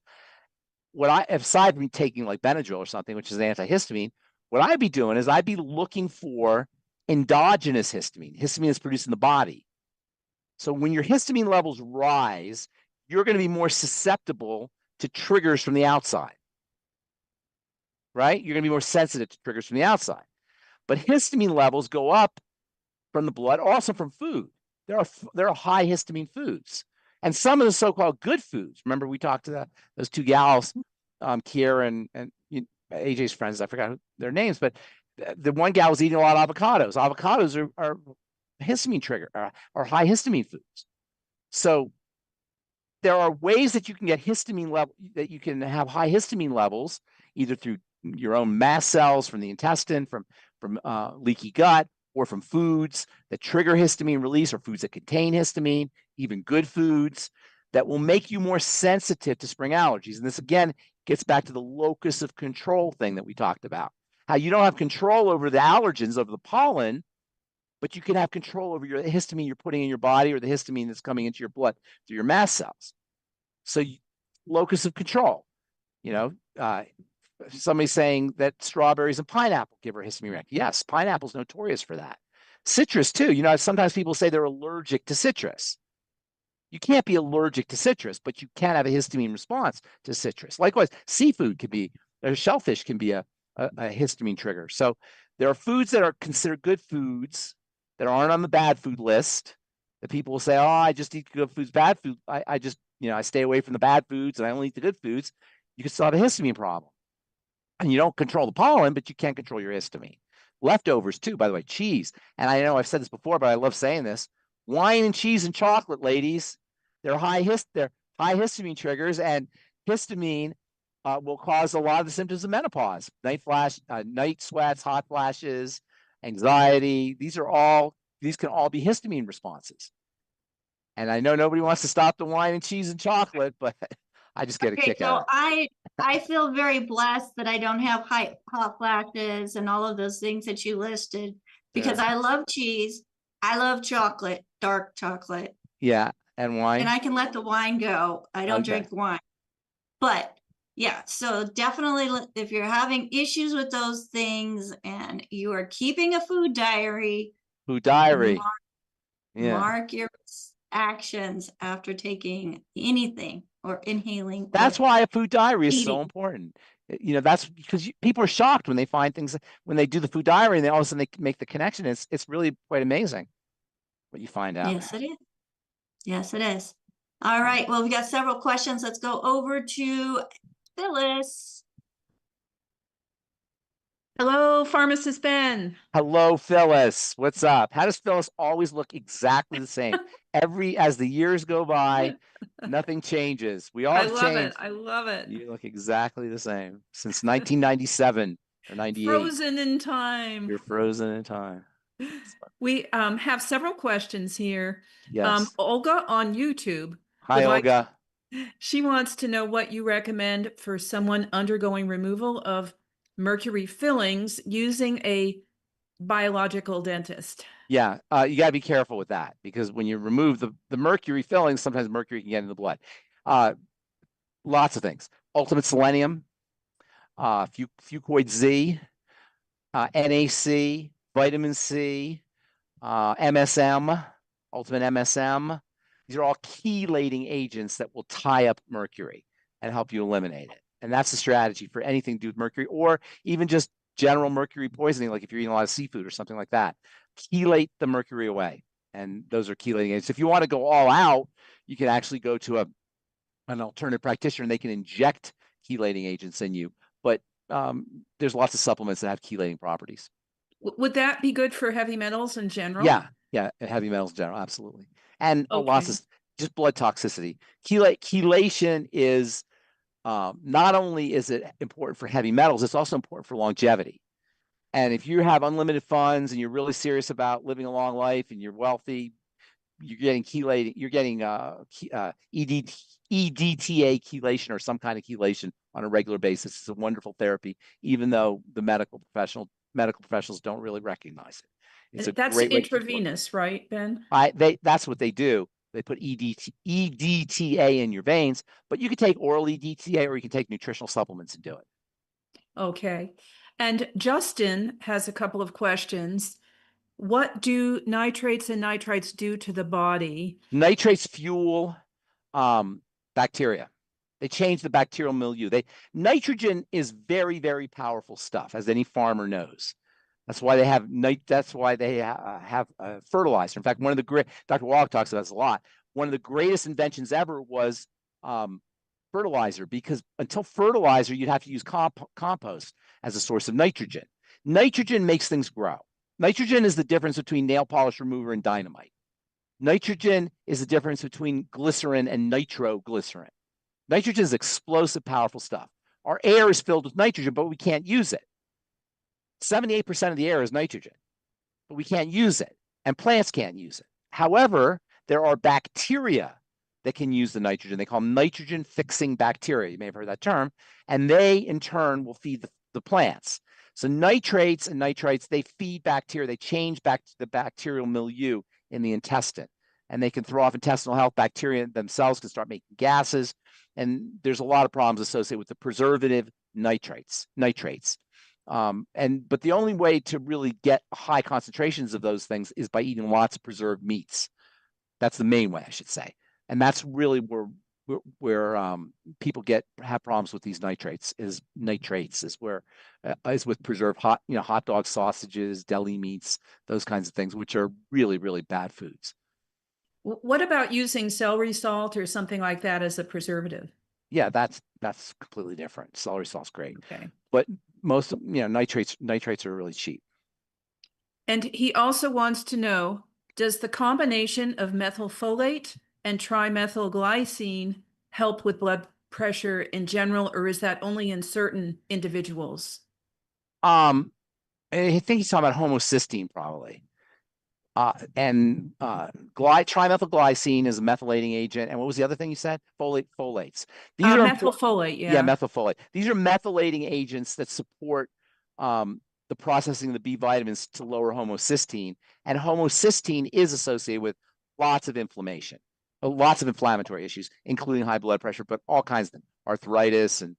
aside from taking like Benadryl or something, which is an antihistamine, what I'd be doing is I'd be looking for endogenous histamine. Histamine is produced in the body. So when your histamine levels rise, you're going to be more susceptible to triggers from the outside, right? You're going to be more sensitive to triggers from the outside. But histamine levels go up from the blood, also from food. There are high histamine foods. And some of the so-called good foods, remember we talked to those 2 gals, Kiera and AJ's friends, I forgot their names, but the one gal was eating a lot of avocados. Avocados are histamine trigger, or high histamine foods. So there are ways that you can get histamine level, that you can have high histamine levels, either through your own mast cells from the intestine, from leaky gut, or from foods that trigger histamine release, or foods that contain histamine, even good foods that will make you more sensitive to spring allergies. And this again gets back to the locus of control thing that we talked about. How you don't have control over the allergens, over the pollen, but you can have control over the histamine you're putting in your body, or the histamine that's coming into your blood through your mast cells. So locus of control, somebody saying that strawberries and pineapple give her histamine reaction. Yes, pineapple's notorious for that. Citrus too. Sometimes people say they're allergic to citrus. You can't be allergic to citrus, but you can have a histamine response to citrus. Likewise, seafood could be, or shellfish can be a histamine trigger. So there are foods that are considered good foods that aren't on the bad food list, that people will say, oh, I just eat good foods, bad food. I just, I stay away from the bad foods and I only eat the good foods. You can still have a histamine problem. And you don't control the pollen, but you can control your histamine. Leftovers too, by the way, cheese. And I know I've said this before, but I love saying this. Wine and cheese and chocolate, ladies, they're high histamine triggers, and histamine will cause a lot of the symptoms of menopause: night sweats, hot flashes, anxiety. These can all be histamine responses. And I know nobody wants to stop the wine and cheese and chocolate, but I just get a kick out of it. I feel very blessed that I don't have hot flashes and all of those things that you listed, because I love cheese. I love chocolate, dark chocolate. Yeah. And wine. And I can let the wine go. I don't drink wine. But yeah, so definitely if you're having issues with those things and you are keeping a food diary. Mark your actions after taking anything or inhaling. That's why a food diary is so important. That's because people are shocked when they find things, when they do the food diary, and then all of a sudden they make the connection. It's really quite amazing what you find out. Yes, it is. Yes, it is. All right. Well, we got several questions. Let's go over to Phyllis. Hello, Pharmacist Ben. Hello, Phyllis. What's up? How does Phyllis always look exactly the same? As the years go by, nothing changes. We all change. I love it. You look exactly the same since 1997 or 98. Frozen in time. You're frozen in time. We have several questions here. Yes. Olga on YouTube. Hi, Olga. She wants to know what you recommend for someone undergoing removal of mercury fillings using a biological dentist. Yeah, you got to be careful with that, because when you remove the mercury fillings, sometimes mercury can get in the blood. Lots of things. Ultimate selenium, FucoidZ, NAC, vitamin C, MSM, ultimate MSM. These are all chelating agents that will tie up mercury and help you eliminate it. And that's the strategy for anything to do with mercury, or even just general mercury poisoning, like if you're eating a lot of seafood or something like that. Chelate the mercury away. And those are chelating agents. If you want to go all out, you can actually go to an alternative practitioner, and they can inject chelating agents in you. But there's lots of supplements that have chelating properties. Would that be good for heavy metals in general? Yeah, heavy metals in general, absolutely. And lots of just blood toxicity. Chelation is not only is it important for heavy metals, it's also important for longevity. And if you have unlimited funds and you're really serious about living a long life and you're wealthy, you're getting chelating, you're getting EDTA chelation or some kind of chelation on a regular basis. It's a wonderful therapy, even though the medical professionals don't really recognize it. That's intravenous, right, Ben? That's what they do. They put EDTA in your veins, but you can take oral EDTA, or you can take nutritional supplements and do it. Okay. And Justin has a couple of questions. What do nitrates and nitrites do to the body? Nitrates fuel bacteria. They change the bacterial milieu. Nitrogen is very, very powerful stuff, as any farmer knows. That's why they have fertilizer. In fact, Dr. Wallach talks about this a lot. One of the greatest inventions ever was fertilizer, because until fertilizer, you'd have to use compost as a source of nitrogen. Nitrogen makes things grow. Nitrogen is the difference between nail polish remover and dynamite. Nitrogen is the difference between glycerin and nitroglycerin. Nitrogen is explosive, powerful stuff. Our air is filled with nitrogen, but we can't use it. 78% of the air is nitrogen, but we can't use it, and plants can't use it. However, there are bacteria that can use the nitrogen. They call them nitrogen-fixing bacteria. You may have heard that term. And they, in turn, will feed the plants. So nitrates and nitrites, they feed bacteria. They change back to the bacterial milieu in the intestine. And they can throw off intestinal health. Bacteria themselves can start making gases. And there's a lot of problems associated with the preservative nitrates. But the only way to really get high concentrations of those things is by eating lots of preserved meats. That's the main way, I should say. And that's really where people have problems with these nitrates is with preserved hot dog, sausages, deli meats, those kinds of things, which are really, really bad foods. What about using celery salt or something like that as a preservative? Yeah, that's completely different. Celery salt's great. Okay. But most nitrates are really cheap. And he also wants to know, does the combination of methylfolate and trimethylglycine help with blood pressure in general, or is that only in certain individuals? I think he's talking about homocysteine probably. Trimethylglycine is a methylating agent. And what was the other thing you said? Folates. These are methylfolate, yeah. Yeah, methylfolate. These are methylating agents that support the processing of the B vitamins to lower homocysteine. And homocysteine is associated with lots of inflammation, lots of inflammatory issues, including high blood pressure, but all kinds of them, arthritis and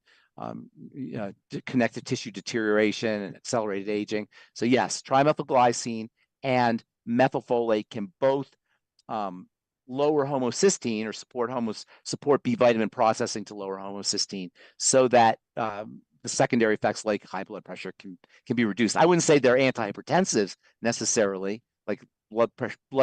connective tissue deterioration and accelerated aging. So yes, trimethylglycine and methylfolate can both lower homocysteine or support B vitamin processing to lower homocysteine, so that the secondary effects like high blood pressure can be reduced. I wouldn't say they're antihypertensives necessarily, like blood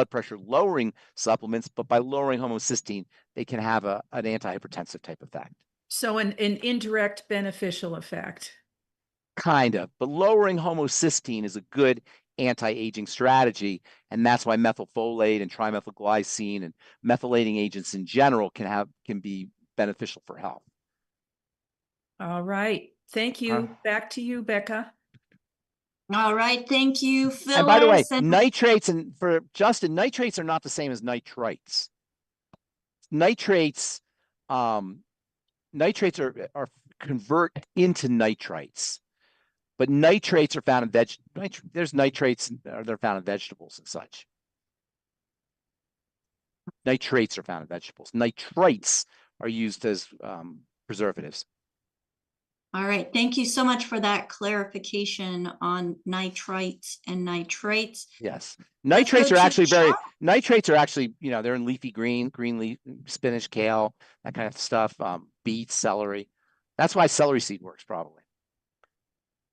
pressure lowering supplements, but by lowering homocysteine, they can have an antihypertensive type effect. So an indirect beneficial effect. Kind of, but lowering homocysteine is a good anti-aging strategy, and that's why methylfolate and trimethylglycine and methylating agents in general can be beneficial for health. All right. Thank you. Back to you, Becca. All right. Thank you, Phyllis. And by the way, nitrates, and for Justin, nitrates are not the same as nitrites. Nitrates are convert into nitrites, but nitrates are found in there's nitrates they're found in vegetables and such. Nitrates are found in vegetables. Nitrites are used as preservatives. All right. Thank you so much for that clarification on nitrites and nitrates. Yes. Nitrates are actually they're in leafy green leaf, spinach, kale, that kind of stuff, beets, celery. That's why celery seed works probably.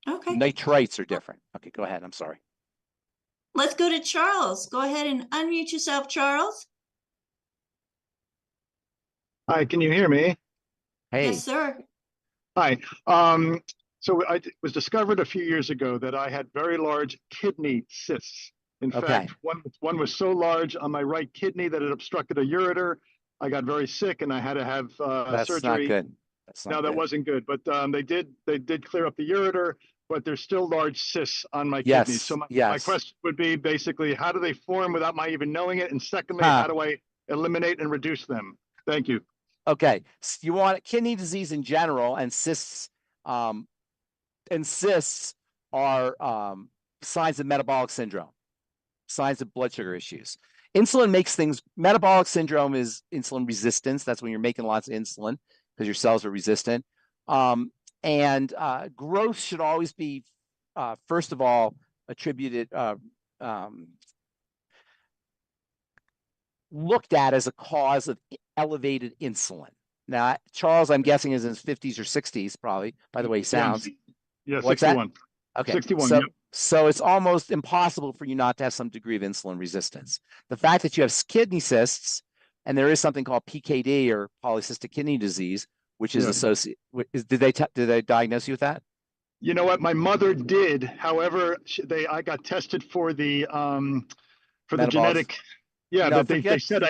Okay. Nitrites are different. Okay, go ahead. I'm sorry. Let's go to Charles. Go ahead and unmute yourself, Charles. Hi, can you hear me? Hey. Yes, sir. Hi. So it was discovered a few years ago that I had very large kidney cysts. In fact, one was so large on my right kidney that it obstructed a ureter. I got very sick and I had to have surgery. Not good. That wasn't good. But they did clear up the ureter, but there's still large cysts on my kidney. So my question would be basically, how do they form without my even knowing it? And secondly, how do I eliminate and reduce them? Thank you. Okay, so you want kidney disease in general, and cysts are signs of metabolic syndrome, signs of blood sugar issues. Insulin makes things, metabolic syndrome is insulin resistance. That's when you're making lots of insulin because your cells are resistant. And growth should always be, first of all, attributed, looked at as a cause of elevated insulin. Now, Charles, I'm guessing is in his 50s or 60s, probably, by the way he sounds. Yeah, What's 61. That? Okay. 61. So it's almost impossible for you not to have some degree of insulin resistance. The fact that you have kidney cysts, and there is something called PKD or polycystic kidney disease, which is associated. Did they diagnose you with that? You know what? My mother did. However, I got tested for the genetic. Yeah, no, but they said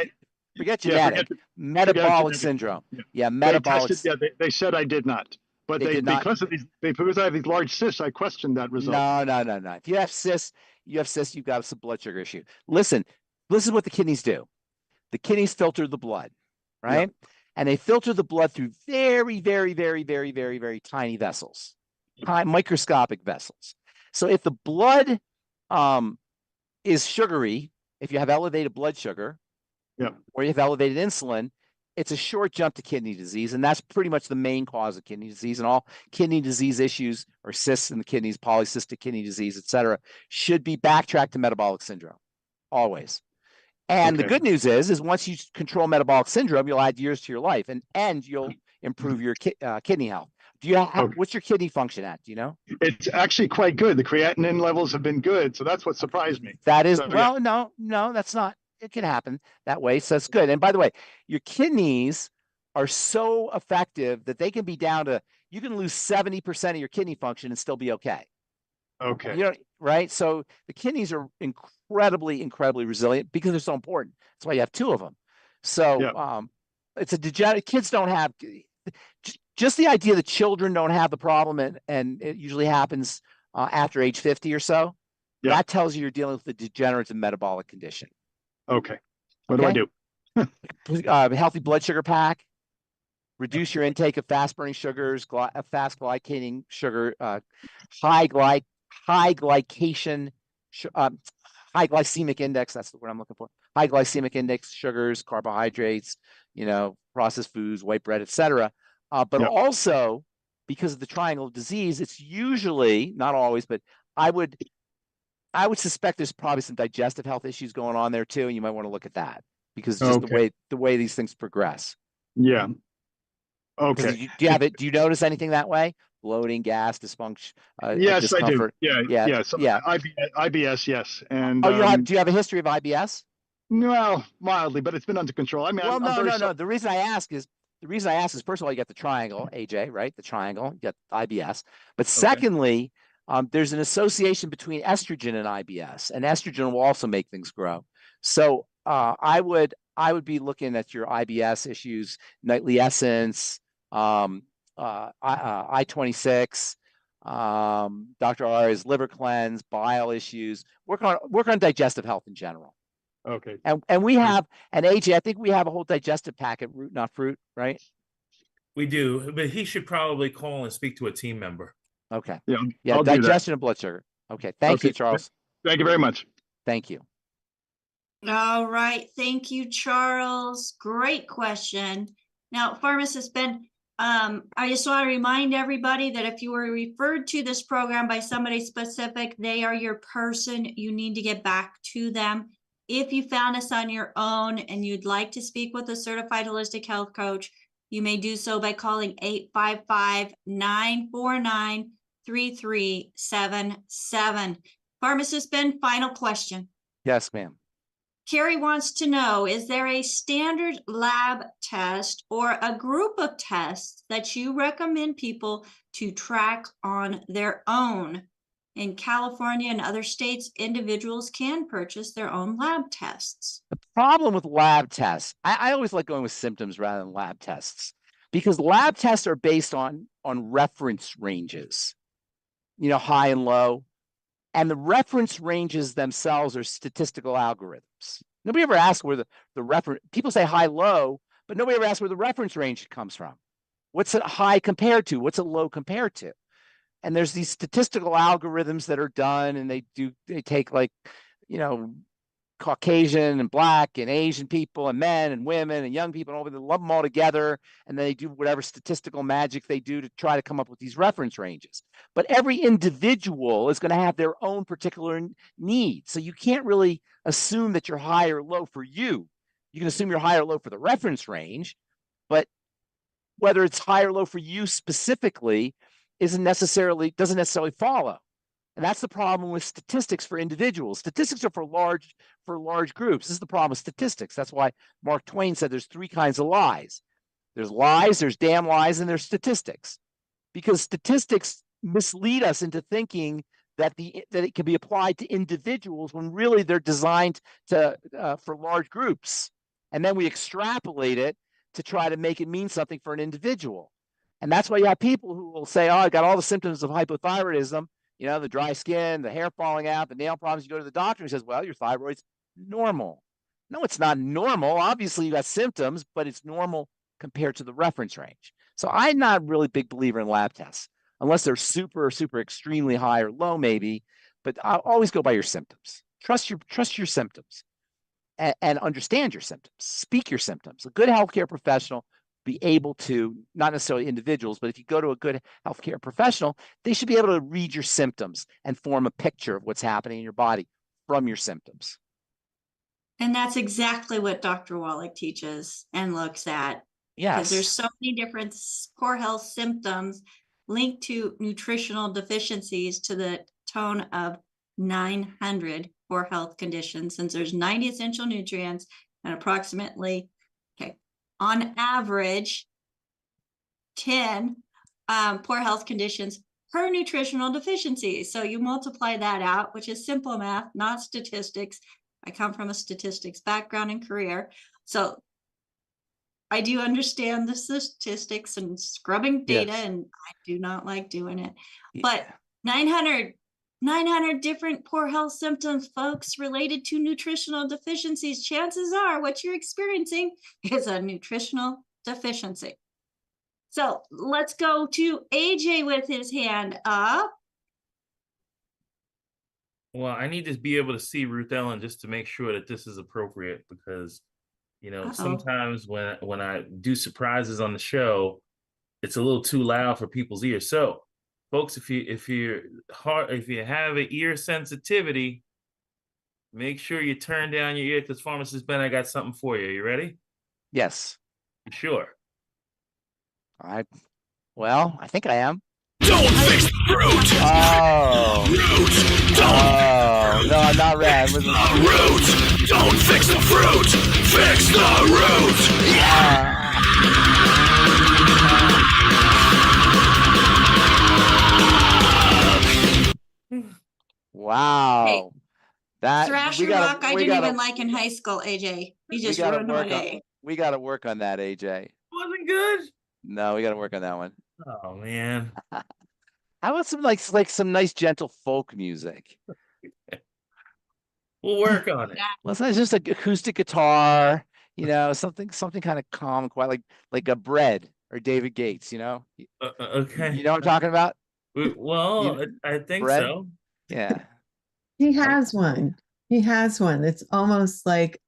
forget genetic. Metabolic syndrome. Yeah, metabolic. They said I did not. But because I have these large cysts, I questioned that result. No. If you have cysts, you've got some blood sugar issue. Listen, this is what the kidneys do. The kidneys filter the blood, right? Yep. And they filter the blood through very, very, very, very, very, very tiny vessels, microscopic vessels. So if the blood is sugary, if you have elevated blood sugar, or you have elevated insulin, it's a short jump to kidney disease, and that's pretty much the main cause of kidney disease. And all kidney disease issues, or cysts in the kidneys, polycystic kidney disease, et cetera, should be backtracked to metabolic syndrome, always. And the good news is once you control metabolic syndrome, you'll add years to your life, and you'll improve your kidney health. Do you have, what's your kidney function at? Do you know? It's actually quite good. The creatinine levels have been good, so that's what surprised me. That is no, that's not. It can happen that way, so that's good. And by the way, your kidneys are so effective that they can be down to, you can lose 70% of your kidney function and still be okay. Okay. You know, right? So the kidneys are incredibly resilient because they're so important. That's why you have two of them. So it's a degenerate. Kids don't have, just the idea that children don't have the problem, and it usually happens after age 50 or so. That tells you you're dealing with a degenerative metabolic condition. Okay. What do I do? Healthy blood sugar pack. Reduce your intake of fast-burning sugars, fast glycating sugar, high glycation, high glycemic index. That's the word I'm looking for. High glycemic index sugars, carbohydrates, processed foods, white bread, etc. But also, because of the triangle of disease, it's usually, not always, but I would suspect there's probably some digestive health issues going on there too, and you might want to look at that because just the way these things progress. Yeah. Okay. Do you notice anything that way? Bloating, gas, dysfunction, yes, discomfort? I do. Yeah. IBS, yes. And do you have a history of IBS? No, mildly, but it's been under control. I mean, no. The reason I ask is first of all, you got the triangle, AJ, right? The triangle, you got IBS. But secondly, there's an association between estrogen and IBS, and estrogen will also make things grow. So I would be looking at your IBS issues, nightly essence, I-26, Dr. Ari's liver cleanse, bile issues. Work on digestive health in general. Okay. And we have, and AJ, I think we have a whole digestive packet, root not fruit, right? We do, but he should probably call and speak to a team member. Okay. Yeah. I'll Digestion of blood sugar. Okay. Thank you, Charles. Thank you very much. Thank you. All right. Thank you, Charles. Great question. Now, Pharmacist Ben, I just want to remind everybody that if you were referred to this program by somebody specific, they are your person. You need to get back to them. If you found us on your own and you'd like to speak with a certified holistic health coach, you may do so by calling 855-949-3377. Pharmacist Ben, final question. Yes, ma'am. Carrie wants to know, is there a standard lab test or a group of tests that you recommend people to track on their own? In California and other states, individuals can purchase their own lab tests. The problem with lab tests, I always like going with symptoms rather than lab tests, because lab tests are based on reference ranges, high and low. And the reference ranges themselves are statistical algorithms. Nobody ever asks where the reference, people say high, low, but nobody ever asks where the reference range comes from. What's it high compared to? What's it low compared to? And there's these statistical algorithms that are done, and they take Caucasian and Black and Asian people and men and women and young people, and they lump them all together, and then they do whatever statistical magic they do to try to come up with these reference ranges. But every individual is going to have their own particular needs. So you can't really assume that you're high or low for you. You can assume you're high or low for the reference range, but whether it's high or low for you specifically doesn't necessarily follow. And that's the problem with statistics for individuals. Statistics are for large groups. This is the problem with statistics. That's why Mark Twain said there's three kinds of lies. There's lies, there's damn lies, and there's statistics. Because statistics mislead us into thinking that it can be applied to individuals when really they're designed to for large groups. And then we extrapolate it to try to make it mean something for an individual. And that's why you have people who will say, oh, I got all the symptoms of hypothyroidism, you know, the dry skin, the hair falling out, the nail problems. You go to the doctor, he says, well, your thyroid's normal. No, it's not normal. Obviously, you got symptoms, but it's normal compared to the reference range. So I'm not really a big believer in lab tests, unless they're super, super extremely high or low, maybe. But I'll always go by your symptoms. Trust your symptoms and understand your symptoms. Speak your symptoms. A good healthcare professional be able to, not necessarily individuals, but if you go to a good healthcare professional, they should be able to read your symptoms and form a picture of what's happening in your body from your symptoms. And that's exactly what Dr. Wallach teaches and looks at. Yes. Because there's so many different poor health symptoms linked to nutritional deficiencies to the tone of 900 poor health conditions, since there's 90 essential nutrients and approximately, on average, 10 poor health conditions per nutritional deficiency. So you multiply that out, which is simple math, not statistics. I come from a statistics background and career. So I do understand the statistics and scrubbing data, yes. And I do not like doing it. Yeah. But 900 different poor health symptoms, folks, related to nutritional deficiencies. Chances are what you're experiencing is a nutritional deficiency. So let's go to AJ with his hand up. Well, I need to be able to see Ruth Ellen just to make sure that this is appropriate, because you know, sometimes when I do surprises on the show, it's a little too loud for people's ears. So, folks, if you have an ear sensitivity, make sure you turn down your ear, because Pharmacist Ben, I got something for you. You ready? Yes. You sure? I think I am. Don't fix the fruit. Oh. Root. No, I'm not red. Root. Don't fix the fruit. Fix the root. Yeah. Wow. Hey, that Thrasher Rock, I didn't even like in high school, AJ. You just ruined my day. We got to work on that, AJ. Wasn't good. No, we got to work on that one. Oh man. How about some like some nice gentle folk music? We'll work on it. Let's not just like acoustic guitar, you know, something kind of calm and quiet, like a Bread or David Gates, you know. Okay. You know what I'm talking about? Well, I think Bread? so. Yeah. He has one. He has one. It's almost like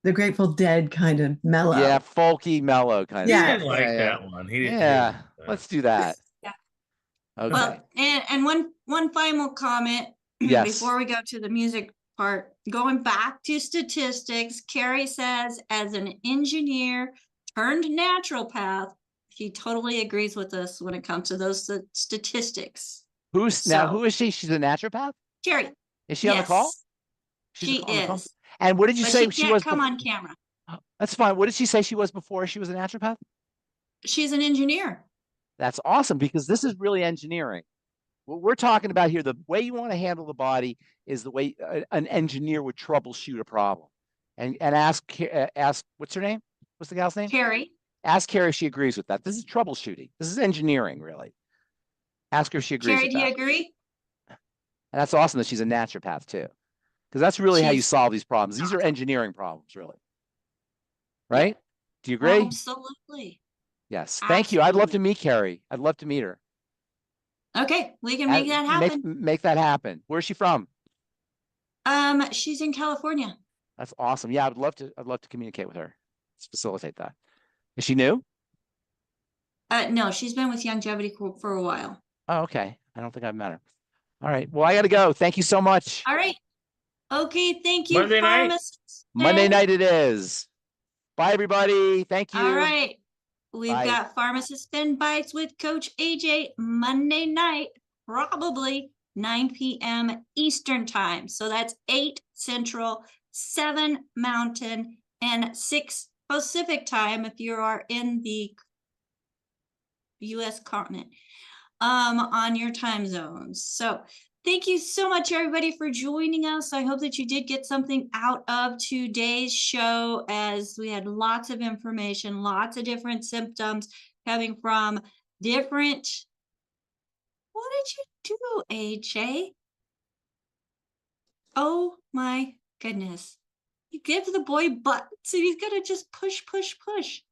the Grateful Dead kind of mellow. Yeah, folky mellow kind of. Yeah, he didn't like that one. He didn't. Yeah, let's do that. Yeah. Okay. Well, and one final comment before we go to the music part. Going back to statistics, Carrie says, as an engineer turned naturopath, she totally agrees with us when it comes to those statistics. Who is she? She's a naturopath? Carrie. Is she on the call? She is. And what did you say she was? Come on camera. That's fine. What did she say she was before she was a naturopath? She's an engineer. That's awesome, because this is really engineering. What we're talking about here, the way you want to handle the body is the way an engineer would troubleshoot a problem. And ask what's her name? What's the gal's name? Carrie. Ask Carrie if she agrees with that. This is troubleshooting. This is engineering, really. Ask her if she agrees Carrie, with do that. you agree? And that's awesome that she's a naturopath too. Because that's really how you solve these problems. These are engineering problems, really. Right? Do you agree? Absolutely. Yes. Thank you. I'd love to meet Carrie. I'd love to meet her. Okay, we can make that happen. Make that happen. Where's she from? She's in California. That's awesome. Yeah, I'd love to communicate with her. Let's facilitate that. Is she new? No, she's been with Longevity for a while. Oh, okay. I don't think I've met her. All right. Well, I got to go. Thank you so much. All right. Okay, thank you, Monday night. Monday night it is. Bye, everybody. Thank you. All right. We've got Pharmacist Ben Bites with Coach AJ Monday night, probably 9 p.m. Eastern time. So that's 8 Central, 7 Mountain, and 6 Pacific time if you are in the US continent on your time zones. So thank you so much, everybody, for joining us. I hope that you did get something out of today's show, as we had lots of information, lots of different symptoms coming from different. What did you do, AJ? Oh my goodness. You give the boy buttons and he's gonna just push, push, push.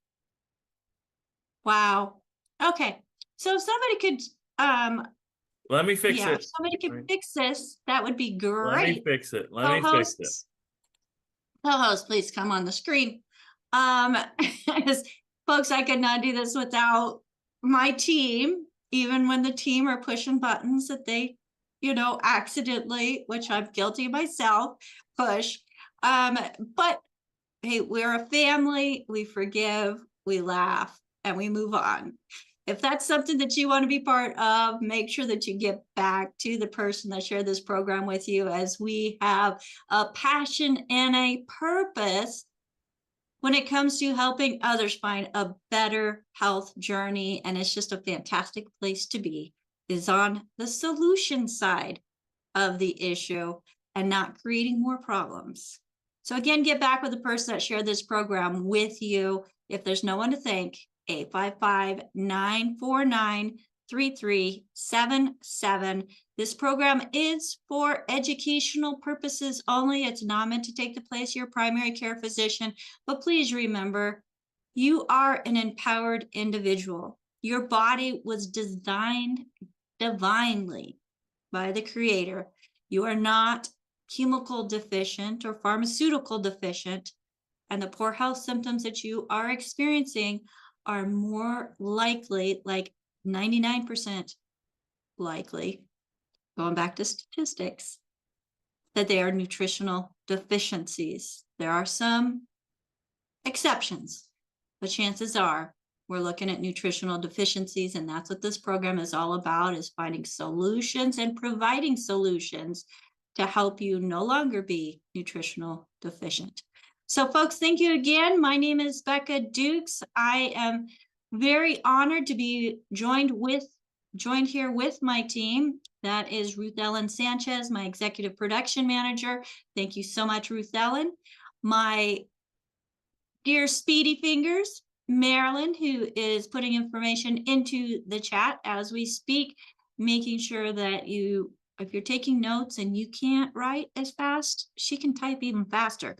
Wow. Okay. So if somebody could let me fix it. If somebody could fix this, that would be great. Let me fix it. Let me fix it. Co-host, please come on the screen. Folks, I could not do this without my team, even when the team are pushing buttons that they, accidentally, which I'm guilty myself, push. But hey, we're a family, we forgive, we laugh, and we move on. If that's something that you want to be part of, make sure that you get back to the person that shared this program with you, as we have a passion and a purpose when it comes to helping others find a better health journey. And it's just a fantastic place to be, is on the solution side of the issue and not creating more problems. So again, get back with the person that shared this program with you. If there's no one to thank, 855-949-3377. This program is for educational purposes only. It's not meant to take the place of your primary care physician. But please remember, you are an empowered individual. Your body was designed divinely by the Creator. You are not chemical deficient or pharmaceutical deficient. And the poor health symptoms that you are experiencing are more likely, like 99% likely, going back to statistics, that they are nutritional deficiencies. There are some exceptions, but chances are we're looking at nutritional deficiencies, and that's what this program is all about, is finding solutions and providing solutions to help you no longer be nutritional deficient. So folks, thank you again. My name is Becca Dukes. I am very honored to be joined here with my team. That is Ruth Ellen Sanchez, my executive production manager. Thank you so much, Ruth Ellen. My dear Speedy Fingers, Marilyn, who is putting information into the chat as we speak, making sure that if you're taking notes and you can't write as fast, she can type even faster.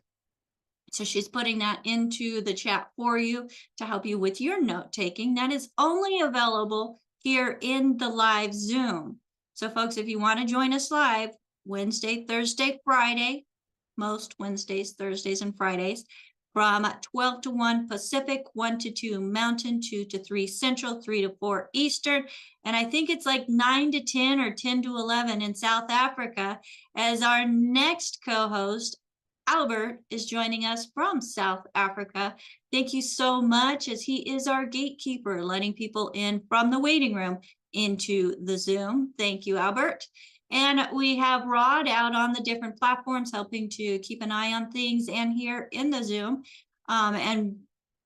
So she's putting that into the chat for you to help you with your note taking. That is only available here in the live Zoom. So folks, if you want to join us live, Wednesday, Thursday, Friday, most Wednesdays, Thursdays, and Fridays, from 12 to 1 Pacific, 1 to 2 Mountain, 2 to 3 Central, 3 to 4 Eastern. And I think it's like 9 to 10 or 10 to 11 in South Africa, as our next co-host, Albert, is joining us from South Africa. Thank you so much, as he is our gatekeeper, letting people in from the waiting room into the Zoom. Thank you, Albert. And we have Rod out on the different platforms, helping to keep an eye on things, and here in the Zoom, and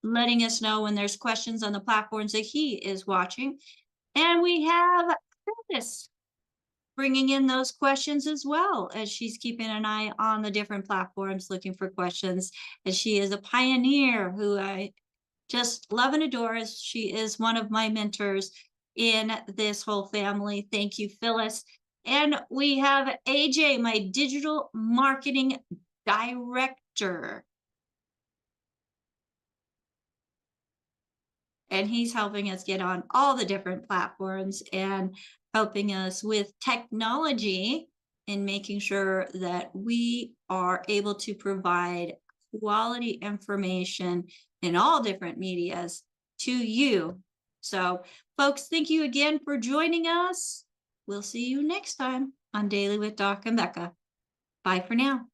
letting us know when there's questions on the platforms that he is watching. And we have Chris bringing in those questions as well, as she's keeping an eye on the different platforms, looking for questions, as she is a pioneer who I just love and adore, as she is one of my mentors in this whole family. Thank you, Phyllis. And we have AJ, my digital marketing director. And he's helping us get on all the different platforms and helping us with technology and making sure that we are able to provide quality information in all different medias to you. So, folks, thank you again for joining us. We'll see you next time on Daily with Doc and Becca. Bye for now.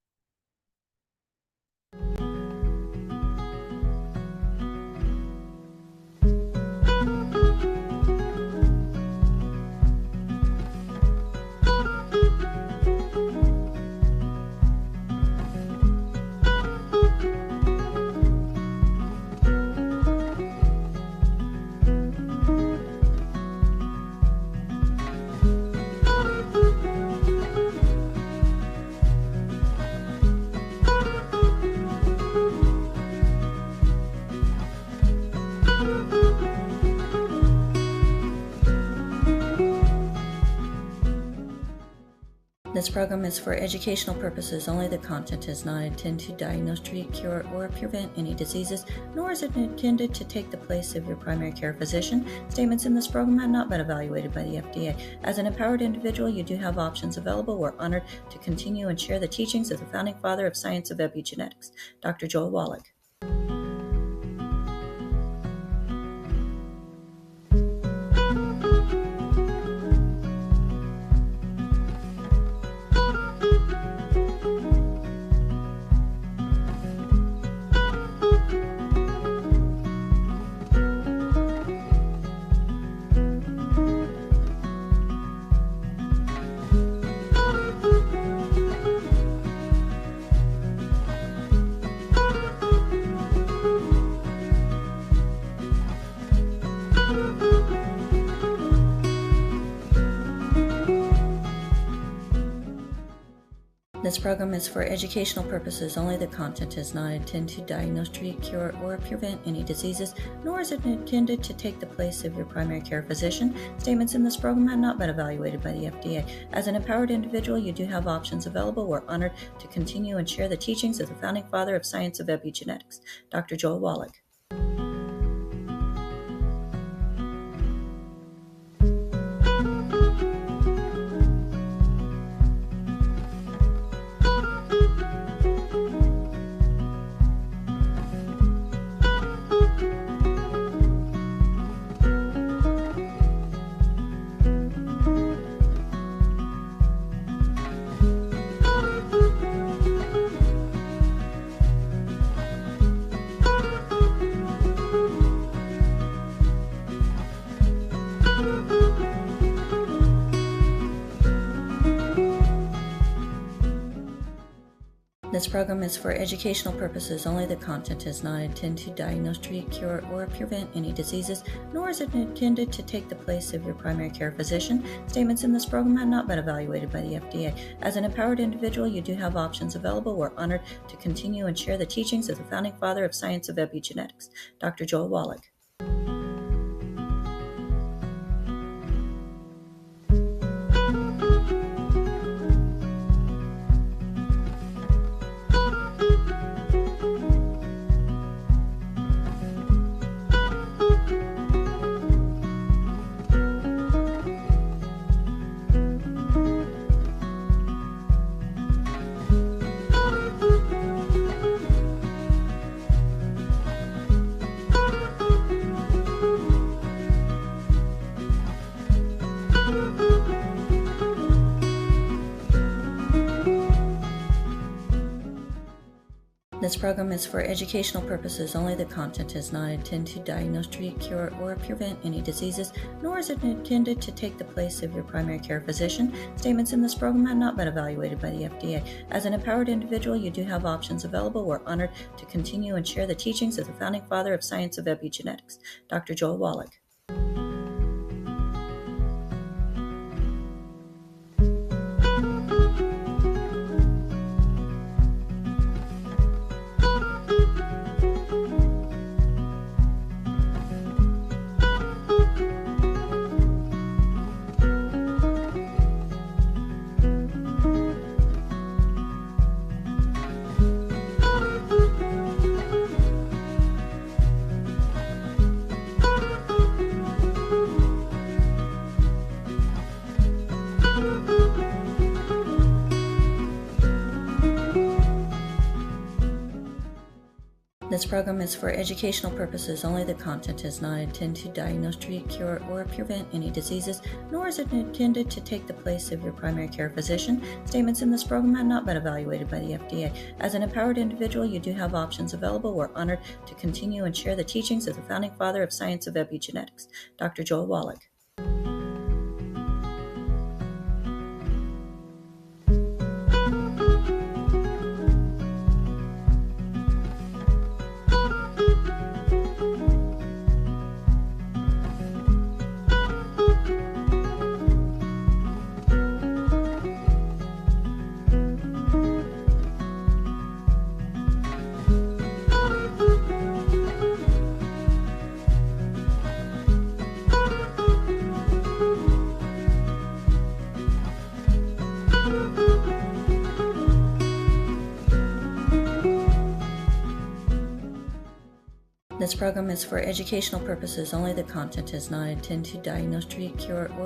This program is for educational purposes only. The content is not intended to diagnose, treat, cure, or prevent any diseases, nor is it intended to take the place of your primary care physician. Statements in this program have not been evaluated by the FDA. As an empowered individual, you do have options available. We're honored to continue and share the teachings of the founding father of science of epigenetics, Dr. Joel Wallach. This program is for educational purposes only. The content is not intended to diagnose, treat, cure, or prevent any diseases, nor is it intended to take the place of your primary care physician. Statements in this program have not been evaluated by the FDA. As an empowered individual, you do have options available. We're honored to continue and share the teachings of the founding father of science of epigenetics, Dr. Joel Wallach. This program is for educational purposes only. The content is not intended to diagnose, treat, cure, or prevent any diseases, nor is it intended to take the place of your primary care physician. Statements in this program have not been evaluated by the FDA. As an empowered individual, you do have options available. We're honored to continue and share the teachings of the founding father of science of epigenetics, Dr. Joel Wallach. This program is for educational purposes only. The content is not intended to diagnose, treat, cure, or prevent any diseases, nor is it intended to take the place of your primary care physician. Statements in this program have not been evaluated by the FDA. As an empowered individual, you do have options available. We're honored to continue and share the teachings of the founding father of science of epigenetics, Dr. Joel Wallach. This program is for educational purposes only. The content is not intended to diagnose, treat, cure, or prevent any diseases, nor is it intended to take the place of your primary care physician. Statements in this program have not been evaluated by the FDA. As an empowered individual, you do have options available. We're honored to continue and share the teachings of the founding father of science of epigenetics, Dr. Joel Wallach. This program is for educational purposes only. The content is not intended to diagnose, treat, cure, or